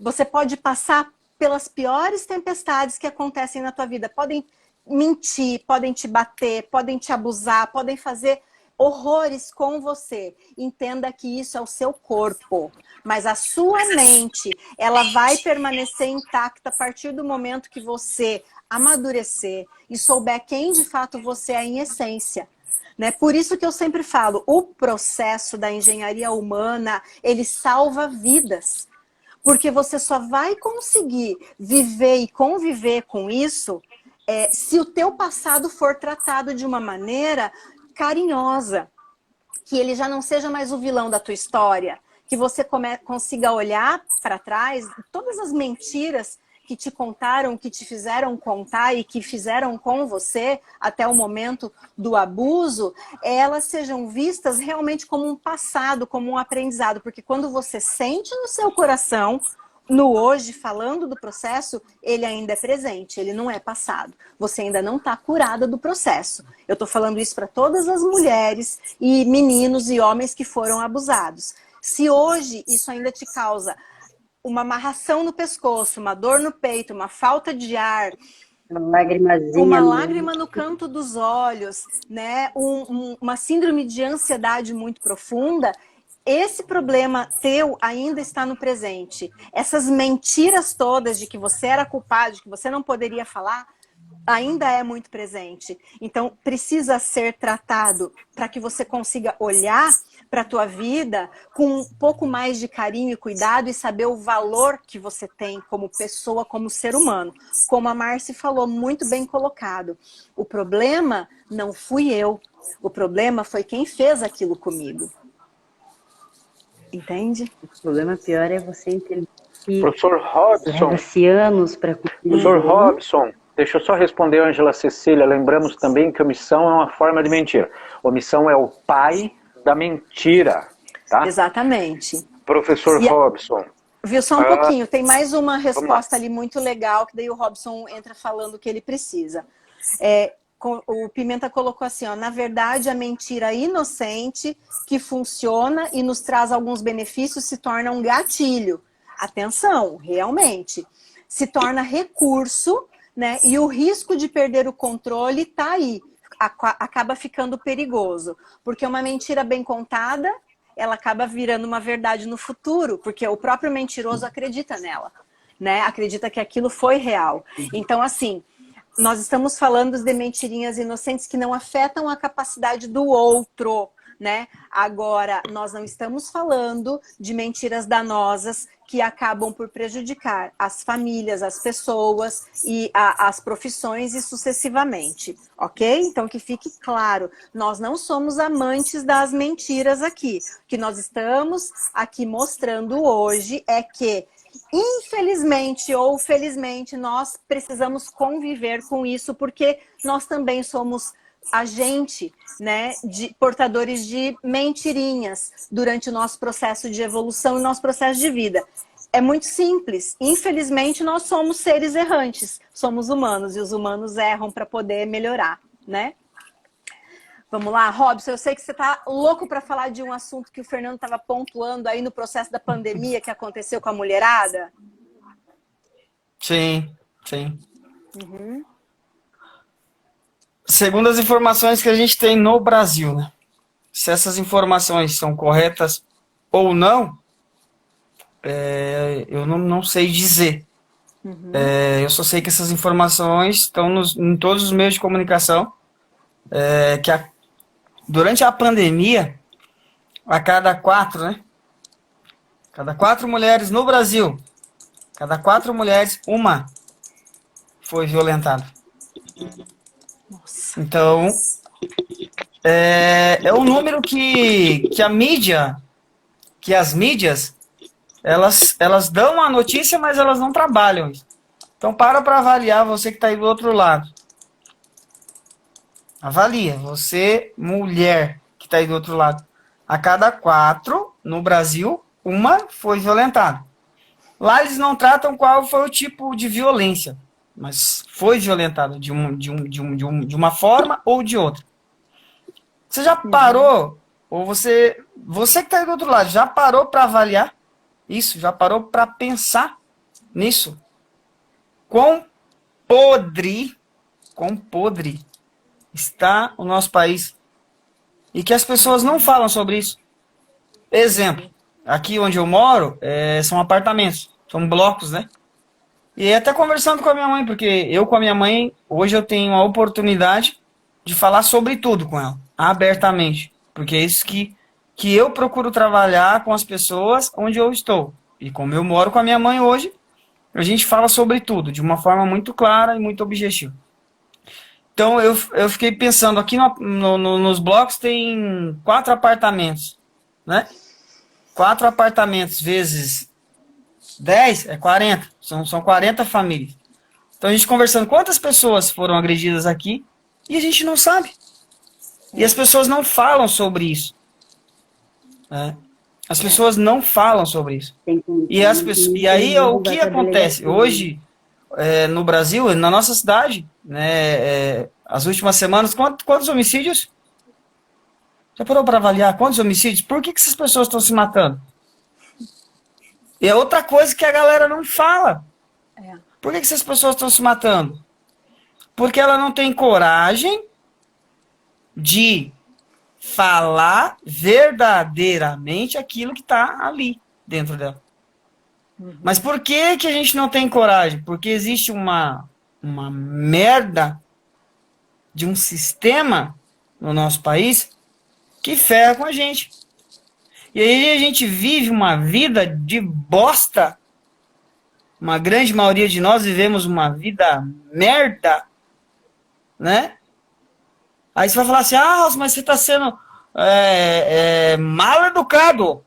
Você pode passar pelas piores tempestades que acontecem na tua vida. Podem mentir, podem te bater, podem te abusar, podem fazer horrores com você. Entenda que isso é o seu corpo, mas a sua mente, ela vai permanecer intacta a partir do momento que você amadurecer e souber quem de fato você é em essência. Né? Por isso que eu sempre falo, o processo da engenharia humana, ele salva vidas. Porque você só vai conseguir viver e conviver com isso se o teu passado for tratado de uma maneira carinhosa, que ele já não seja mais o vilão da tua história, que você consiga olhar para trás, todas as mentiras que te contaram, que te fizeram contar e que fizeram com você até o momento do abuso, elas sejam vistas realmente como um passado, como um aprendizado, porque quando você sente no seu coração, no hoje, falando do processo, ele ainda é presente, ele não é passado. Você ainda não está curada do processo. Eu estou falando isso para todas as mulheres e meninos e homens que foram abusados. Se hoje isso ainda te causa uma amarração no pescoço, uma dor no peito, uma falta de ar, uma lágrima no canto dos olhos, né? Uma síndrome de ansiedade muito profunda, esse problema teu ainda está no presente. Essas mentiras todas de que você era culpado, de que você não poderia falar, ainda é muito presente. Então, precisa ser tratado para que você consiga olhar para a tua vida com um pouco mais de carinho e cuidado e saber o valor que você tem como pessoa, como ser humano. Como a Marci falou, muito bem colocado. O problema não fui eu. O problema foi quem fez aquilo comigo. Entende? O problema pior é você entender que Professor Robson, leva-se anos para Professor Robson, deixa eu só responder a Ângela Cecília. Lembramos também que omissão é uma forma de mentira. Omissão é o pai da mentira, tá? Exatamente. Professor Robson. Viu, só um pouquinho. Tem mais uma resposta ali muito legal, que daí o Robson entra falando o que ele precisa. O Pimenta colocou assim, ó, na verdade a mentira inocente que funciona e nos traz alguns benefícios se torna um gatilho. Atenção, realmente. Se torna recurso, né? E o risco de perder o controle tá aí. Acaba ficando perigoso. Porque uma mentira bem contada, ela acaba virando uma verdade no futuro, porque o próprio mentiroso acredita nela, né? Acredita que aquilo foi real. Então, assim, nós estamos falando de mentirinhas inocentes que não afetam a capacidade do outro, né? Agora, nós não estamos falando de mentiras danosas que acabam por prejudicar as famílias, as pessoas e as profissões e sucessivamente, ok? Então, que fique claro, nós não somos amantes das mentiras aqui. O que nós estamos aqui mostrando hoje é que, infelizmente ou felizmente, nós precisamos conviver com isso, porque nós também somos agente, né, de portadores de mentirinhas durante o nosso processo de evolução e nosso processo de vida. É muito simples. Infelizmente, nós somos seres errantes, somos humanos e os humanos erram para poder melhorar, né? Vamos lá, Robson, eu sei que você está louco para falar de um assunto que o Fernando estava pontuando aí no processo da pandemia que aconteceu com a mulherada. Sim, sim. Uhum. Segundo as informações que a gente tem no Brasil, né? Se essas informações são corretas ou não, eu não sei dizer. Uhum. Eu só sei que essas informações estão em todos os meios de comunicação, durante a pandemia, a cada 4, né? Cada 4 mulheres no Brasil, cada 4 mulheres, uma foi violentada. Nossa. Então, é um número que as mídias, elas dão a notícia, mas elas não trabalham. Então, para avaliar você que está aí do outro lado. Avalia, você, mulher, que está aí do outro lado. A cada 4, no Brasil, uma foi violentada. Lá eles não tratam qual foi o tipo de violência, mas foi violentada de uma forma ou de outra. Você já parou, ou você que está aí do outro lado, já parou para avaliar isso? Já parou para pensar nisso? Quão podre está o nosso país e que as pessoas não falam sobre isso. Exemplo, aqui onde eu moro são apartamentos, são blocos, né? E até conversando com a minha mãe, porque eu com a minha mãe, hoje eu tenho a oportunidade de falar sobre tudo com ela, abertamente. Porque é isso que eu procuro trabalhar com as pessoas onde eu estou. E como eu moro com a minha mãe hoje, a gente fala sobre tudo, de uma forma muito clara e muito objetiva. Então, eu fiquei pensando, aqui nos blocos tem 4 apartamentos, né? 4 apartamentos vezes 10 é 40. São 40 famílias. Então, a gente conversando, quantas pessoas foram agredidas aqui e a gente não sabe. E as pessoas não falam sobre isso. Né? As pessoas não falam sobre isso. E aí, o que acontece? Hoje, no Brasil, na nossa cidade, né, as últimas semanas, quantos homicídios? Já parou para avaliar quantos homicídios? Por que essas pessoas estão se matando? E é outra coisa que a galera não fala. Por que essas pessoas estão se matando? Porque ela não tem coragem de falar verdadeiramente aquilo que está ali dentro dela. Mas por que a gente não tem coragem? Porque existe uma merda de um sistema no nosso país que ferra com a gente. E aí a gente vive uma vida de bosta. Uma grande maioria de nós vivemos uma vida merda, né? Aí você vai falar assim, mas você está sendo mal educado.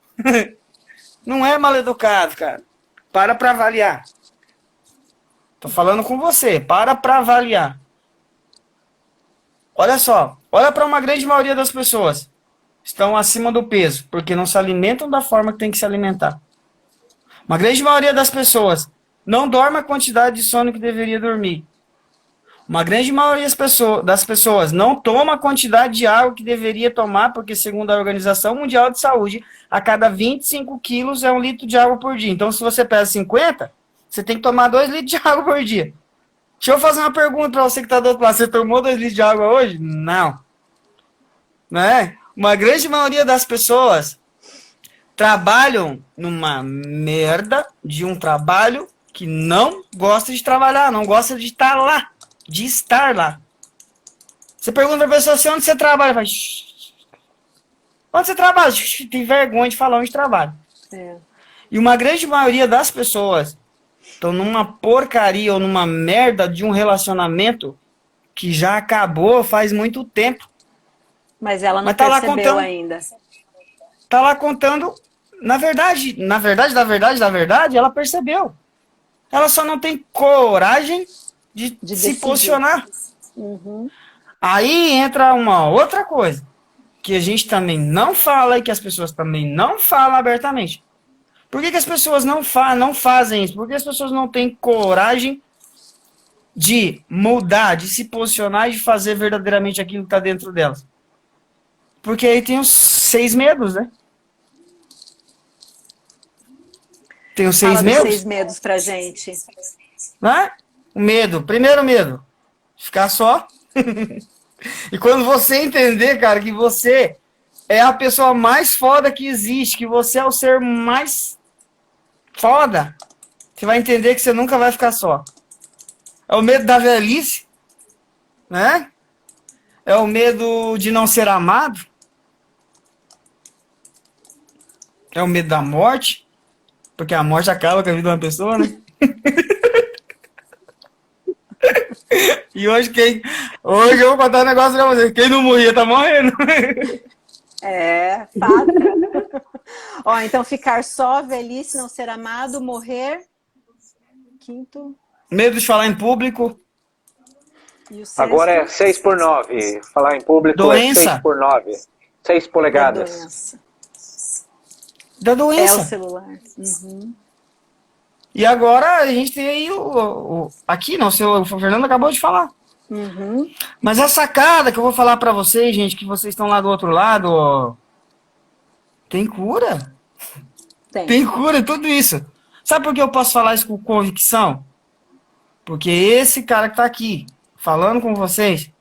Não é mal educado, cara. Para avaliar. Tô falando com você. Para avaliar. Olha só. Olha para uma grande maioria das pessoas. Estão acima do peso. Porque não se alimentam da forma que tem que se alimentar. Uma grande maioria das pessoas não dorme a quantidade de sono que deveria dormir. Uma grande maioria das pessoas não toma a quantidade de água que deveria tomar, porque segundo a Organização Mundial de Saúde, a cada 25 quilos é 1 litro de água por dia. Então, se você pesa 50, você tem que tomar 2 litros de água por dia. Deixa eu fazer uma pergunta para você que está do outro lado. Você tomou 2 litros de água hoje? Não. Não é? Uma grande maioria das pessoas trabalham numa merda de um trabalho que não gosta de trabalhar, não gosta de estar lá. De estar lá. Você pergunta pra pessoa assim, onde você trabalha? Fala, onde você trabalha? Tem vergonha de falar onde trabalha. E uma grande maioria das pessoas estão numa porcaria ou numa merda de um relacionamento que já acabou faz muito tempo. Mas ela não percebeu ainda. Tá lá contando, na verdade, ela percebeu. Ela só não tem coragem de se posicionar. Aí entra uma outra coisa que a gente também não fala e que as pessoas também não falam abertamente. Por que as pessoas não fazem isso? Porque as pessoas não têm coragem de mudar, de se posicionar e de fazer verdadeiramente aquilo que está dentro delas. Porque aí tem os 6 medos, né? Tem os 6 medos. 6 medos pra gente. Né? O medo, primeiro medo, ficar só. E quando você entender, cara, que você é a pessoa mais foda que existe, que você é o ser mais foda, você vai entender que você nunca vai ficar só. É o medo da velhice, né? É o medo de não ser amado. É o medo da morte, porque a morte acaba com a vida de uma pessoa, né? E hoje eu vou contar um negócio pra vocês. Quem não morria tá morrendo. É, fato. Ó, então ficar só, velhice, não ser amado, morrer. Quinto. Medo de falar em público. E o sexto? Agora é 6x9. Falar em público Doença. é 6x9. 6 polegadas. Doença. Da doença. É o celular. Uhum. E agora a gente tem aí aqui, não, o Fernando acabou de falar. Uhum. Mas a sacada que eu vou falar pra vocês, gente, que vocês estão lá do outro lado, ó, tem cura. Tem cura em tudo isso. Sabe por que eu posso falar isso com convicção? Porque esse cara que tá aqui, falando com vocês,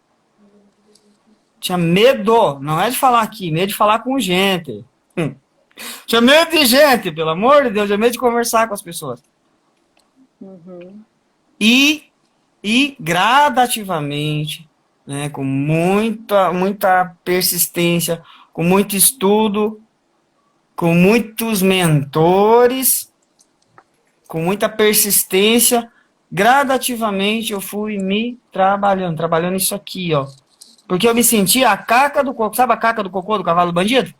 tinha medo, não é de falar aqui, medo de falar com gente. Tinha medo de gente, pelo amor de Deus, tinha medo de conversar com as pessoas. Uhum. E gradativamente, né, com muita persistência, com muito estudo, com muitos mentores, com muita persistência, gradativamente eu fui me trabalhando isso aqui, ó. Porque eu me sentia a caca do cocô, sabe a caca do cocô do cavalo bandido?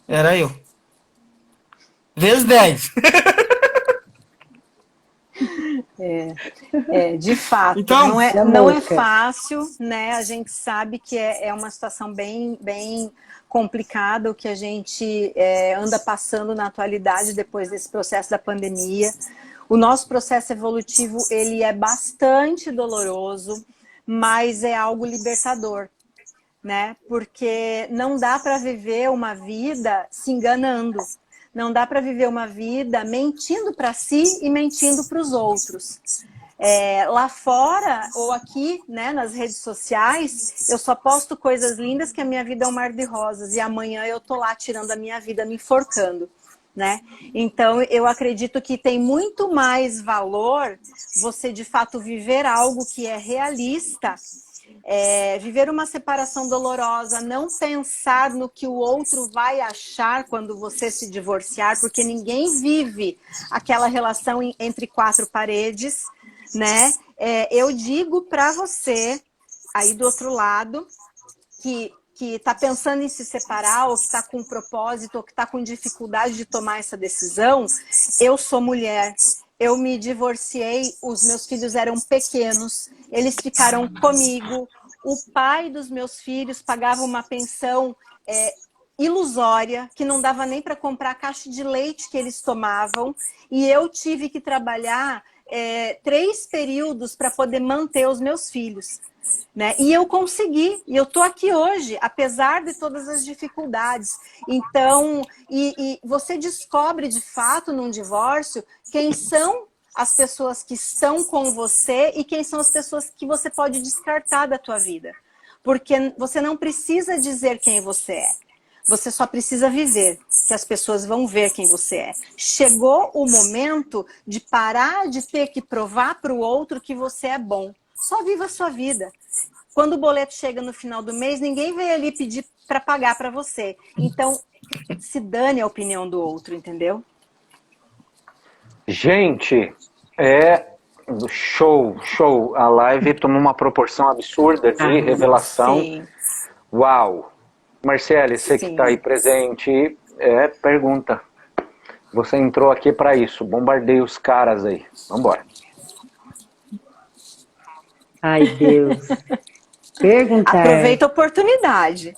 Era eu. Vezes 10. De fato, então, não é fácil, né? A gente sabe que é uma situação bem complicada o que a gente anda passando na atualidade depois desse processo da pandemia. O nosso processo evolutivo, ele é bastante doloroso, mas é algo libertador, né? Porque não dá para viver uma vida se enganando. Não dá para viver uma vida mentindo para si e mentindo para os outros. Lá fora ou aqui, né, nas redes sociais, eu só posto coisas lindas que a minha vida é um mar de rosas e amanhã eu tô lá tirando a minha vida, me enforcando, né? Então eu acredito que tem muito mais valor você de fato viver algo que é realista. Viver uma separação dolorosa, não pensar no que o outro vai achar quando você se divorciar, porque ninguém vive aquela relação entre quatro paredes, né? Eu digo para você, aí do outro lado, que está pensando em se separar, ou que está com propósito, ou que está com dificuldade de tomar essa decisão, eu sou mulher. Eu me divorciei, os meus filhos eram pequenos, eles ficaram comigo. O pai dos meus filhos pagava uma pensão ilusória, que não dava nem para comprar a caixa de leite que eles tomavam. E eu tive que trabalhar 3 períodos para poder manter os meus filhos. Né? E eu consegui, e eu estou aqui hoje, apesar de todas as dificuldades. Então, e você descobre de fato num divórcio quem são as pessoas que estão com você e quem são as pessoas que você pode descartar da tua vida. Porque você não precisa dizer quem você é. Você só precisa viver, que as pessoas vão ver quem você é. Chegou o momento de parar de ter que provar para o outro que você é bom. Só viva a sua vida. Quando o boleto chega no final do mês, ninguém veio ali pedir para pagar para você. Então, se dane a opinião do outro, entendeu? Gente, show. A live tomou uma proporção absurda de revelação. Sim. Uau! Marcele, você que está aí presente, pergunta. Você entrou aqui para isso, bombardeia os caras aí. Vambora. Ai, Deus. Perguntar. Aproveita a oportunidade.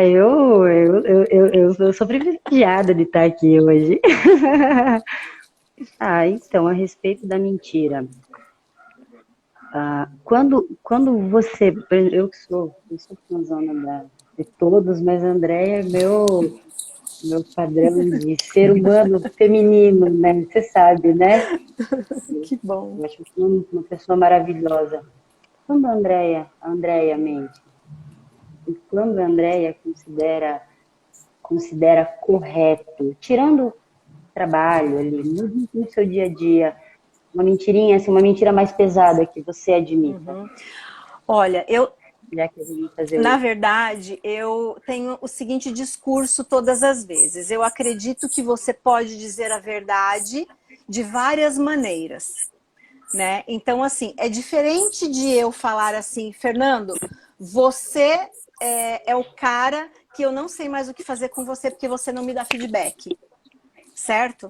Eu sou privilegiada de estar aqui hoje. Então, a respeito da mentira. Quando você... Eu sou zona de todos, mas Andréia é meu padrão de ser humano feminino, né? Você sabe, né? Que bom. Eu acho que uma pessoa maravilhosa. Quando a Andréia mente, e quando a Andréia considera considera correto, tirando o trabalho ali, no seu dia a dia, uma mentirinha, assim, uma mentira mais pesada que você admita? Olha, Já que a gente vai fazer na verdade, eu tenho o seguinte discurso todas as vezes. Eu acredito que você pode dizer a verdade de várias maneiras, né? Então, assim, é diferente de eu falar assim, Fernando, você é o cara que eu não sei mais o que fazer com você porque você não me dá feedback, certo?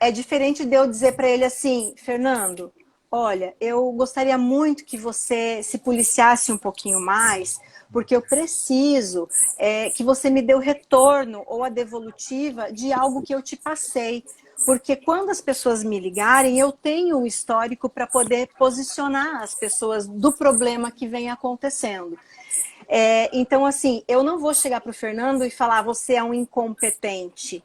É diferente de eu dizer para ele assim, Fernando, olha, eu gostaria muito que você se policiasse um pouquinho mais, porque eu preciso que você me dê o retorno ou a devolutiva de algo que eu te passei. Porque quando as pessoas me ligarem, eu tenho um histórico para poder posicionar as pessoas do problema que vem acontecendo. Então, assim, eu não vou chegar para o Fernando e falar, você é um incompetente.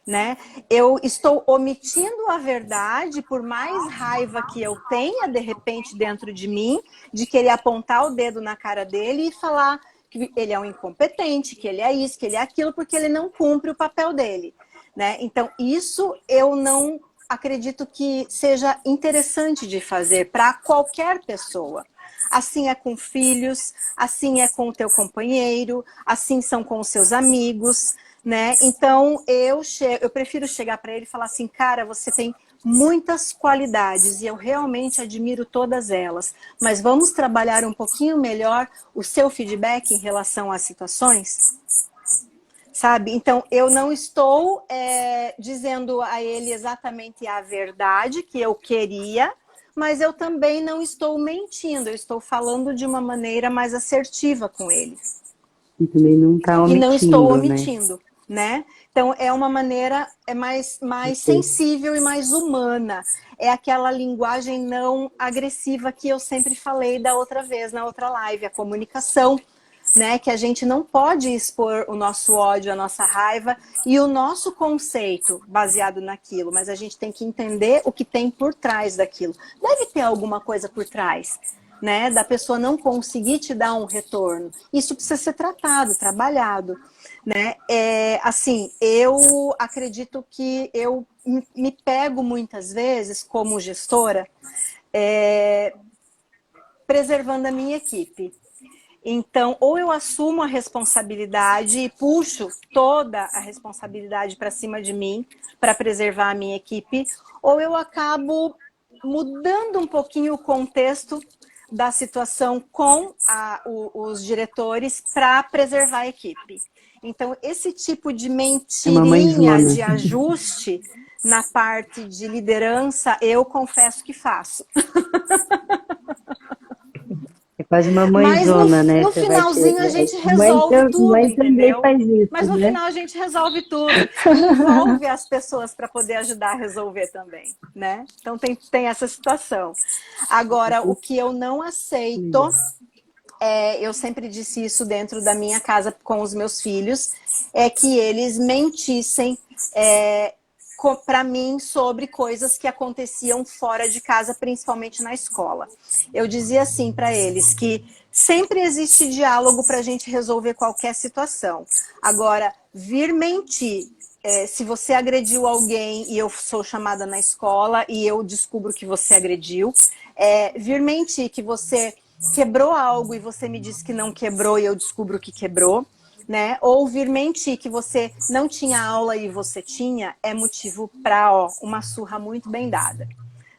Né? Eu estou omitindo a verdade, por mais raiva que eu tenha, de repente, dentro de mim, de querer apontar o dedo na cara dele e falar que ele é um incompetente, que ele é isso, que ele é aquilo, porque ele não cumpre o papel dele. Né? Então, isso eu não acredito que seja interessante de fazer para qualquer pessoa. Assim é com filhos, assim é com o teu companheiro, assim são com os seus amigos, né? Então, eu prefiro chegar para ele e falar assim, cara, você tem muitas qualidades e eu realmente admiro todas elas, mas vamos trabalhar um pouquinho melhor o seu feedback em relação às situações? Sabe? Então, eu não estou dizendo a ele exatamente a verdade que eu queria, mas eu também não estou mentindo, eu estou falando de uma maneira mais assertiva com ele. E também não está omitindo, e não estou omitindo, né? Então, é uma maneira mais sensível e mais humana. É aquela linguagem não agressiva que eu sempre falei da outra vez, na outra live, a comunicação, né? Que a gente não pode expor o nosso ódio, a nossa raiva e o nosso conceito baseado naquilo, mas a gente tem que entender o que tem por trás daquilo. Deve ter alguma coisa por trás, né? Da pessoa não conseguir te dar um retorno. Isso precisa ser tratado, trabalhado, né? Assim, eu acredito que eu me pego muitas vezes como gestora preservando a minha equipe. Então, ou eu assumo a responsabilidade e puxo toda a responsabilidade para cima de mim para preservar a minha equipe, ou eu acabo mudando um pouquinho o contexto da situação com os diretores para preservar a equipe. Então, esse tipo de mentirinha de ajuste na parte de liderança, eu confesso que faço. É quase uma mãezona, né? No finalzinho a gente resolve tudo, entendeu? Faz isso, mas no final a gente resolve tudo. E envolve as pessoas para poder ajudar a resolver também, né? Então tem essa situação. Agora, o que eu não aceito, eu sempre disse isso dentro da minha casa com os meus filhos, é que eles mentissem para mim sobre coisas que aconteciam fora de casa, principalmente na escola. Eu dizia assim para eles que sempre existe diálogo para a gente resolver qualquer situação. Agora, vir mentir, se você agrediu alguém e eu sou chamada na escola e eu descubro que você agrediu, vir mentir que você quebrou algo e você me disse que não quebrou e eu descubro que quebrou, né? Ou vir mentir que você não tinha aula e você tinha, é motivo para uma surra muito bem dada,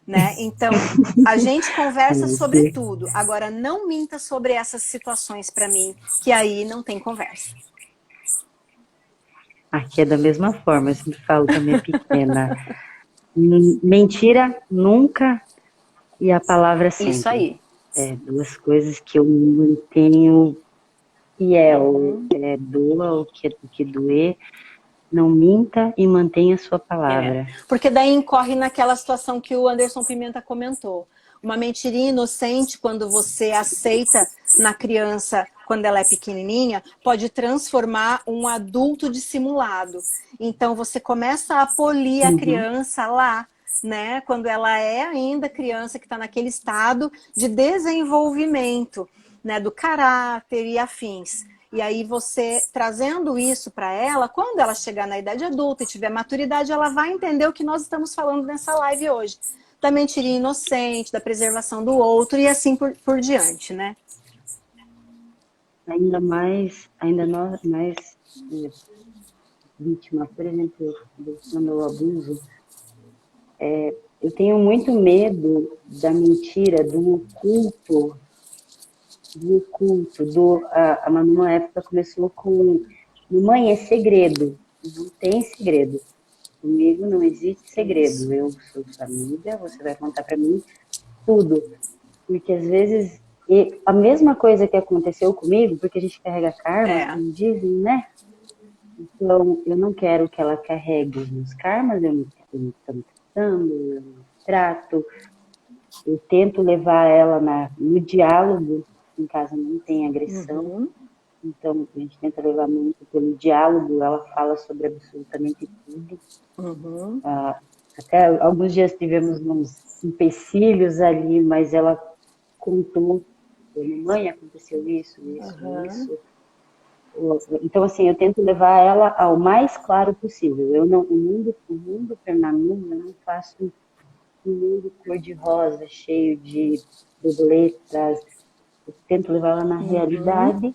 né? Então, a gente conversa sobre tudo. Agora, não minta sobre essas situações para mim, que aí não tem conversa. Aqui é da mesma forma, eu sempre falo com a minha pequena. Mentira nunca e a palavra sempre. Isso aí. Duas coisas que eu mantenho fiel. Doa o que doer, não minta e mantenha a sua palavra. Porque daí incorre naquela situação que o Anderson Pimenta comentou. Uma mentirinha inocente, quando você aceita na criança, quando ela é pequenininha, pode transformar um adulto dissimulado. Então, você começa a polir a criança lá, né? Quando ela é ainda criança, que está naquele estado de desenvolvimento, né? Do caráter e afins. E aí você, trazendo isso para ela, quando ela chegar na idade adulta e tiver maturidade, ela vai entender o que nós estamos falando nessa live hoje. Da mentirinha inocente, da preservação do outro e assim por diante, né? Ainda mais vítima, por exemplo, do abuso, eu tenho muito medo da mentira, do oculto, a Manu, numa época, começou com: mãe, é segredo. Não tem segredo. Comigo não existe segredo. Eu sou sua amiga, você vai contar para mim tudo. Porque às vezes, a mesma coisa que aconteceu comigo, porque a gente carrega karma, como dizem, né? Então, eu não quero que ela carregue os meus karmas, eu não estou tratando, eu não trato. Eu tento levar ela no diálogo, em casa não tem agressão, então a gente tenta levar muito pelo diálogo, ela fala sobre absolutamente tudo. Até alguns dias tivemos uns empecilhos ali, mas ela contou: mãe, aconteceu isso. Então, assim, eu tento levar ela ao mais claro possível. O mundo para mim, eu não faço um mundo cor-de-rosa, cheio de borboletas. Eu tento levar ela na realidade,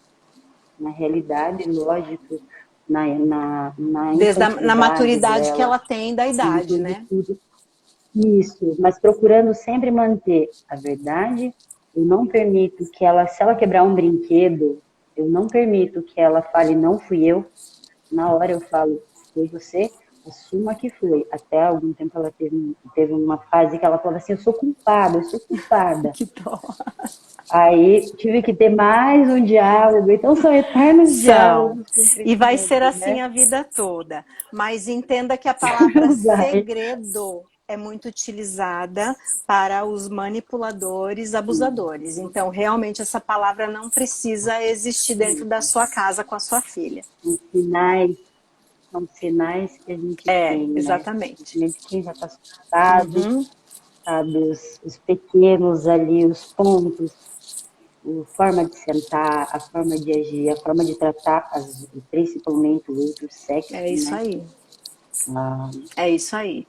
lógico, na maturidade dela, que ela tem da idade, né? Tudo. Isso, mas procurando sempre manter a verdade. Eu não permito que ela, se ela quebrar um brinquedo, eu não permito que ela fale: não fui eu. Na hora eu falo: foi você, assuma que foi. Até algum tempo ela teve uma fase que ela falava assim: eu sou culpada. Que dó. Aí tive que ter mais um diálogo. Então são eternos diálogos. E vai ser assim, né? A vida toda. Mas entenda que a palavra segredo é muito utilizada para os manipuladores, abusadores. Então, realmente, essa palavra não precisa existir dentro da sua casa com a sua filha. São sinais que a gente tem, exatamente. Né? Quem já está assustado, sabe, os pequenos ali, os pontos, a forma de sentar, a forma de agir, a forma de tratar, principalmente o outro sexo. É isso, né? Aí. É isso aí.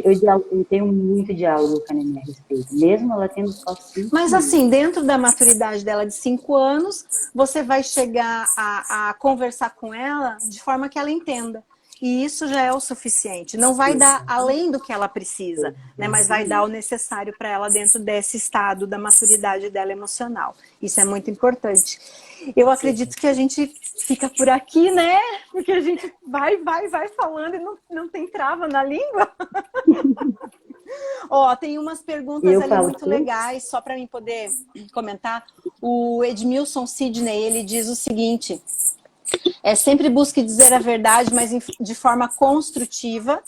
Eu tenho muito diálogo com a Nenê a respeito, mesmo ela tendo só 5 Mas assim, dentro da maturidade dela de 5 anos, você vai chegar a conversar com ela de forma que ela entenda. E isso já é o suficiente. Não vai dar além do que ela precisa, né? Mas vai dar o necessário para ela dentro desse estado da maturidade dela emocional. Isso é muito importante. Eu acredito que a gente fica por aqui, né? Porque a gente vai falando e não tem trava na língua. Ó, tem umas perguntas ali muito legais, só para mim poder comentar. O Edmilson Sidney, ele diz o seguinte: sempre busque dizer a verdade, mas de forma construtiva.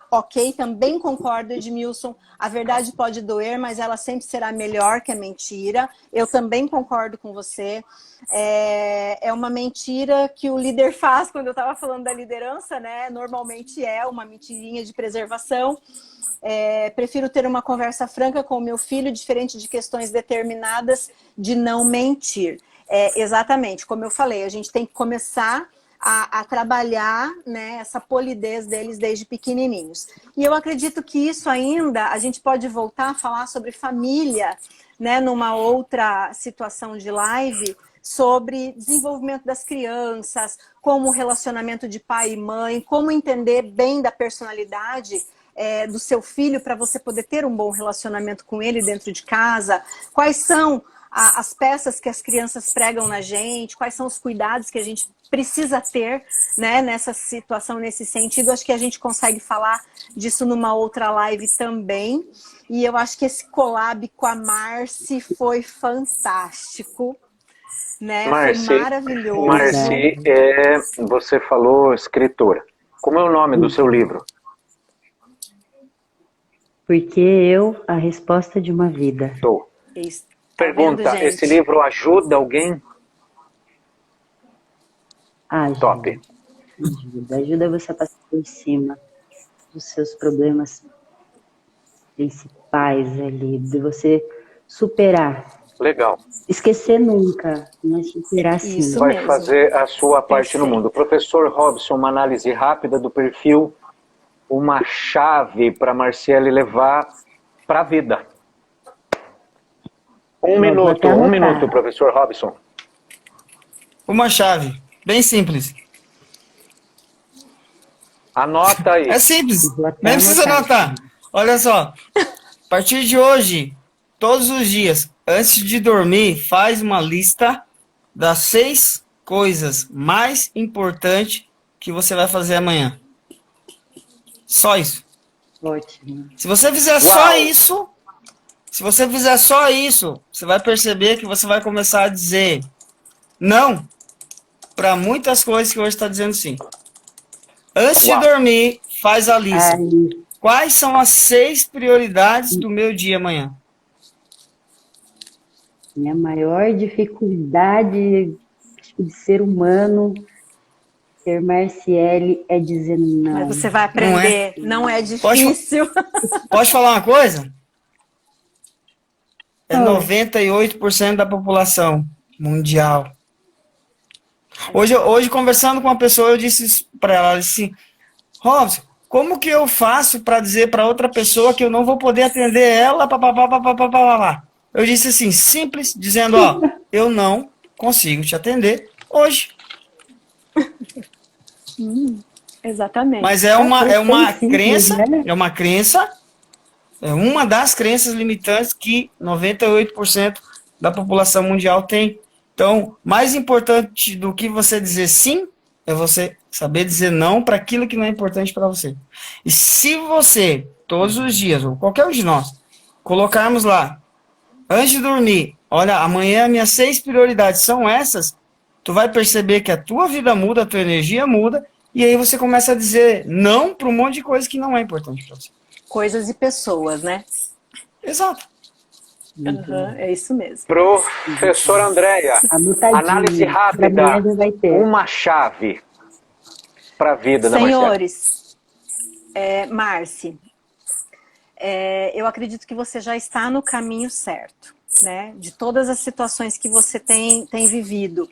Ok, também concordo, Edmilson. A verdade pode doer, mas ela sempre será melhor que a mentira. Eu também concordo com você. É uma mentira que o líder faz, quando eu estava falando da liderança, né? Normalmente é uma mentirinha de preservação. Prefiro ter uma conversa franca com o meu filho, diferente de questões determinadas de não mentir. Exatamente, como eu falei, a gente tem que começar a trabalhar, né, essa polidez deles desde pequenininhos. E eu acredito que isso ainda, a gente pode voltar a falar sobre família, né, numa outra situação de live, sobre desenvolvimento das crianças, como o relacionamento de pai e mãe, como entender bem da personalidade do seu filho para você poder ter um bom relacionamento com ele dentro de casa, quais são as peças que as crianças pregam na gente, quais são os cuidados que a gente precisa ter, né, nessa situação, nesse sentido. Acho que a gente consegue falar disso numa outra live também. E eu acho que esse collab com a Marci foi fantástico, né? Marci, foi maravilhoso. Marci, você falou escritora. Como é o nome do seu livro? Porque a resposta de uma vida. Tô. Pergunta, vendo, esse livro ajuda alguém? Top. Ajuda você a passar por cima dos seus problemas principais ali, de você superar Legal. Esquecer nunca, mas superar sim. Isso Vai mesmo. fazer a sua parte Perfeito. no mundo. Professor Robson, uma análise rápida do perfil, uma chave para Marciele levar para a vida. Um minuto, professor Robson. Uma chave, bem simples. Anota aí. É simples, nem precisa anotar. Olha só, a partir de hoje, todos os dias, antes de dormir, faz uma lista das 6 coisas mais importantes que você vai fazer amanhã. Só isso. Ótimo. Se você fizer só isso, você vai perceber que você vai começar a dizer não para muitas coisas que hoje está dizendo sim. Antes de dormir, faz a lista. Quais são as 6 prioridades do meu dia amanhã? Minha maior dificuldade de ser humano, ser Marciele, é dizer não. Mas você vai aprender, não é difícil. Pode falar uma coisa? É 98% da população mundial. Hoje, conversando com uma pessoa, eu disse para ela assim, Robson, como que eu faço para dizer para outra pessoa que eu não vou poder atender ela? Eu disse assim, simples, dizendo, ó, eu não consigo te atender hoje. Exatamente. Mas é uma crença, é uma das crenças limitantes que 98% da população mundial tem. Então, mais importante do que você dizer sim, é você saber dizer não para aquilo que não é importante para você. E se você, todos os dias, ou qualquer um de nós, colocarmos lá, antes de dormir, olha, amanhã minhas 6 prioridades são essas, tu vai perceber que a tua vida muda, a tua energia muda, e aí você começa a dizer não para um monte de coisa que não é importante para você. Coisas e pessoas, né? Exato. É isso mesmo. Professor Andréia, análise rápida, uma chave para a vida da Marciele. Senhores, Marci, eu acredito que você já está no caminho certo, né? De todas as situações que você tem vivido.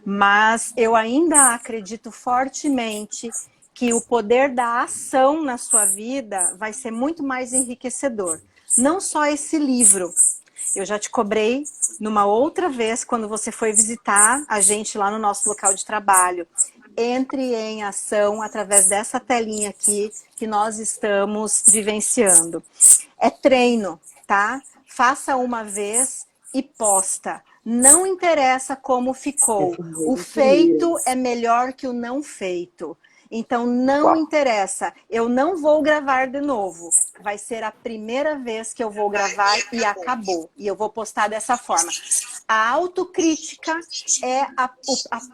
Mas eu ainda acredito fortemente que o poder da ação na sua vida vai ser muito mais enriquecedor. Não só esse livro. Eu já te cobrei numa outra vez, quando você foi visitar a gente lá no nosso local de trabalho. Entre em ação através dessa telinha aqui que nós estamos vivenciando. É treino, tá? Faça uma vez e posta. Não interessa como ficou. O feito é melhor que o não feito. Então, não interessa. Eu não vou gravar de novo. Vai ser a primeira vez que eu vou gravar e acabou. E eu vou postar dessa forma. A autocrítica é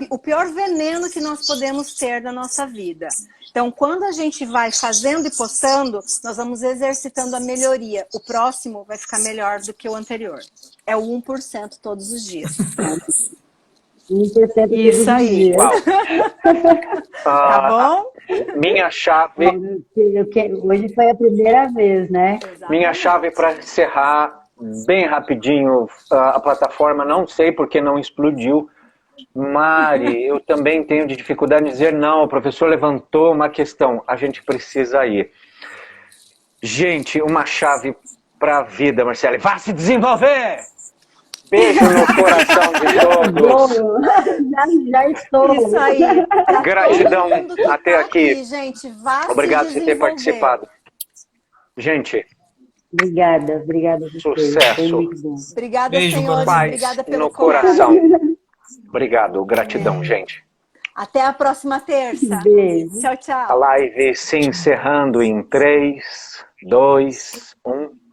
o pior veneno que nós podemos ter na nossa vida. Então, quando a gente vai fazendo e postando, nós vamos exercitando a melhoria. O próximo vai ficar melhor do que o anterior. É o 1% todos os dias. 1% Isso aí. Tá bom? Minha chave... Hoje foi a primeira vez, né? Exatamente. Minha chave para encerrar, bem rapidinho, a plataforma, não sei porque não explodiu. Mari, eu também tenho dificuldade em dizer não, o professor levantou uma questão, a gente precisa ir. Gente, uma chave para a vida, Marciele, vá se desenvolver! Beijo no coração de todos. Já estou. Isso aí. Gratidão até aqui. Gente, vá obrigado se por ter participado. Gente. Obrigada a vocês. Sucesso. Foi muito bom. Obrigada, senhores. Paz Obrigada pelo no coração. Obrigado, gratidão, gente. Até a próxima terça. Beijo. Tchau, tchau. A live se encerrando em 3, 2, 1.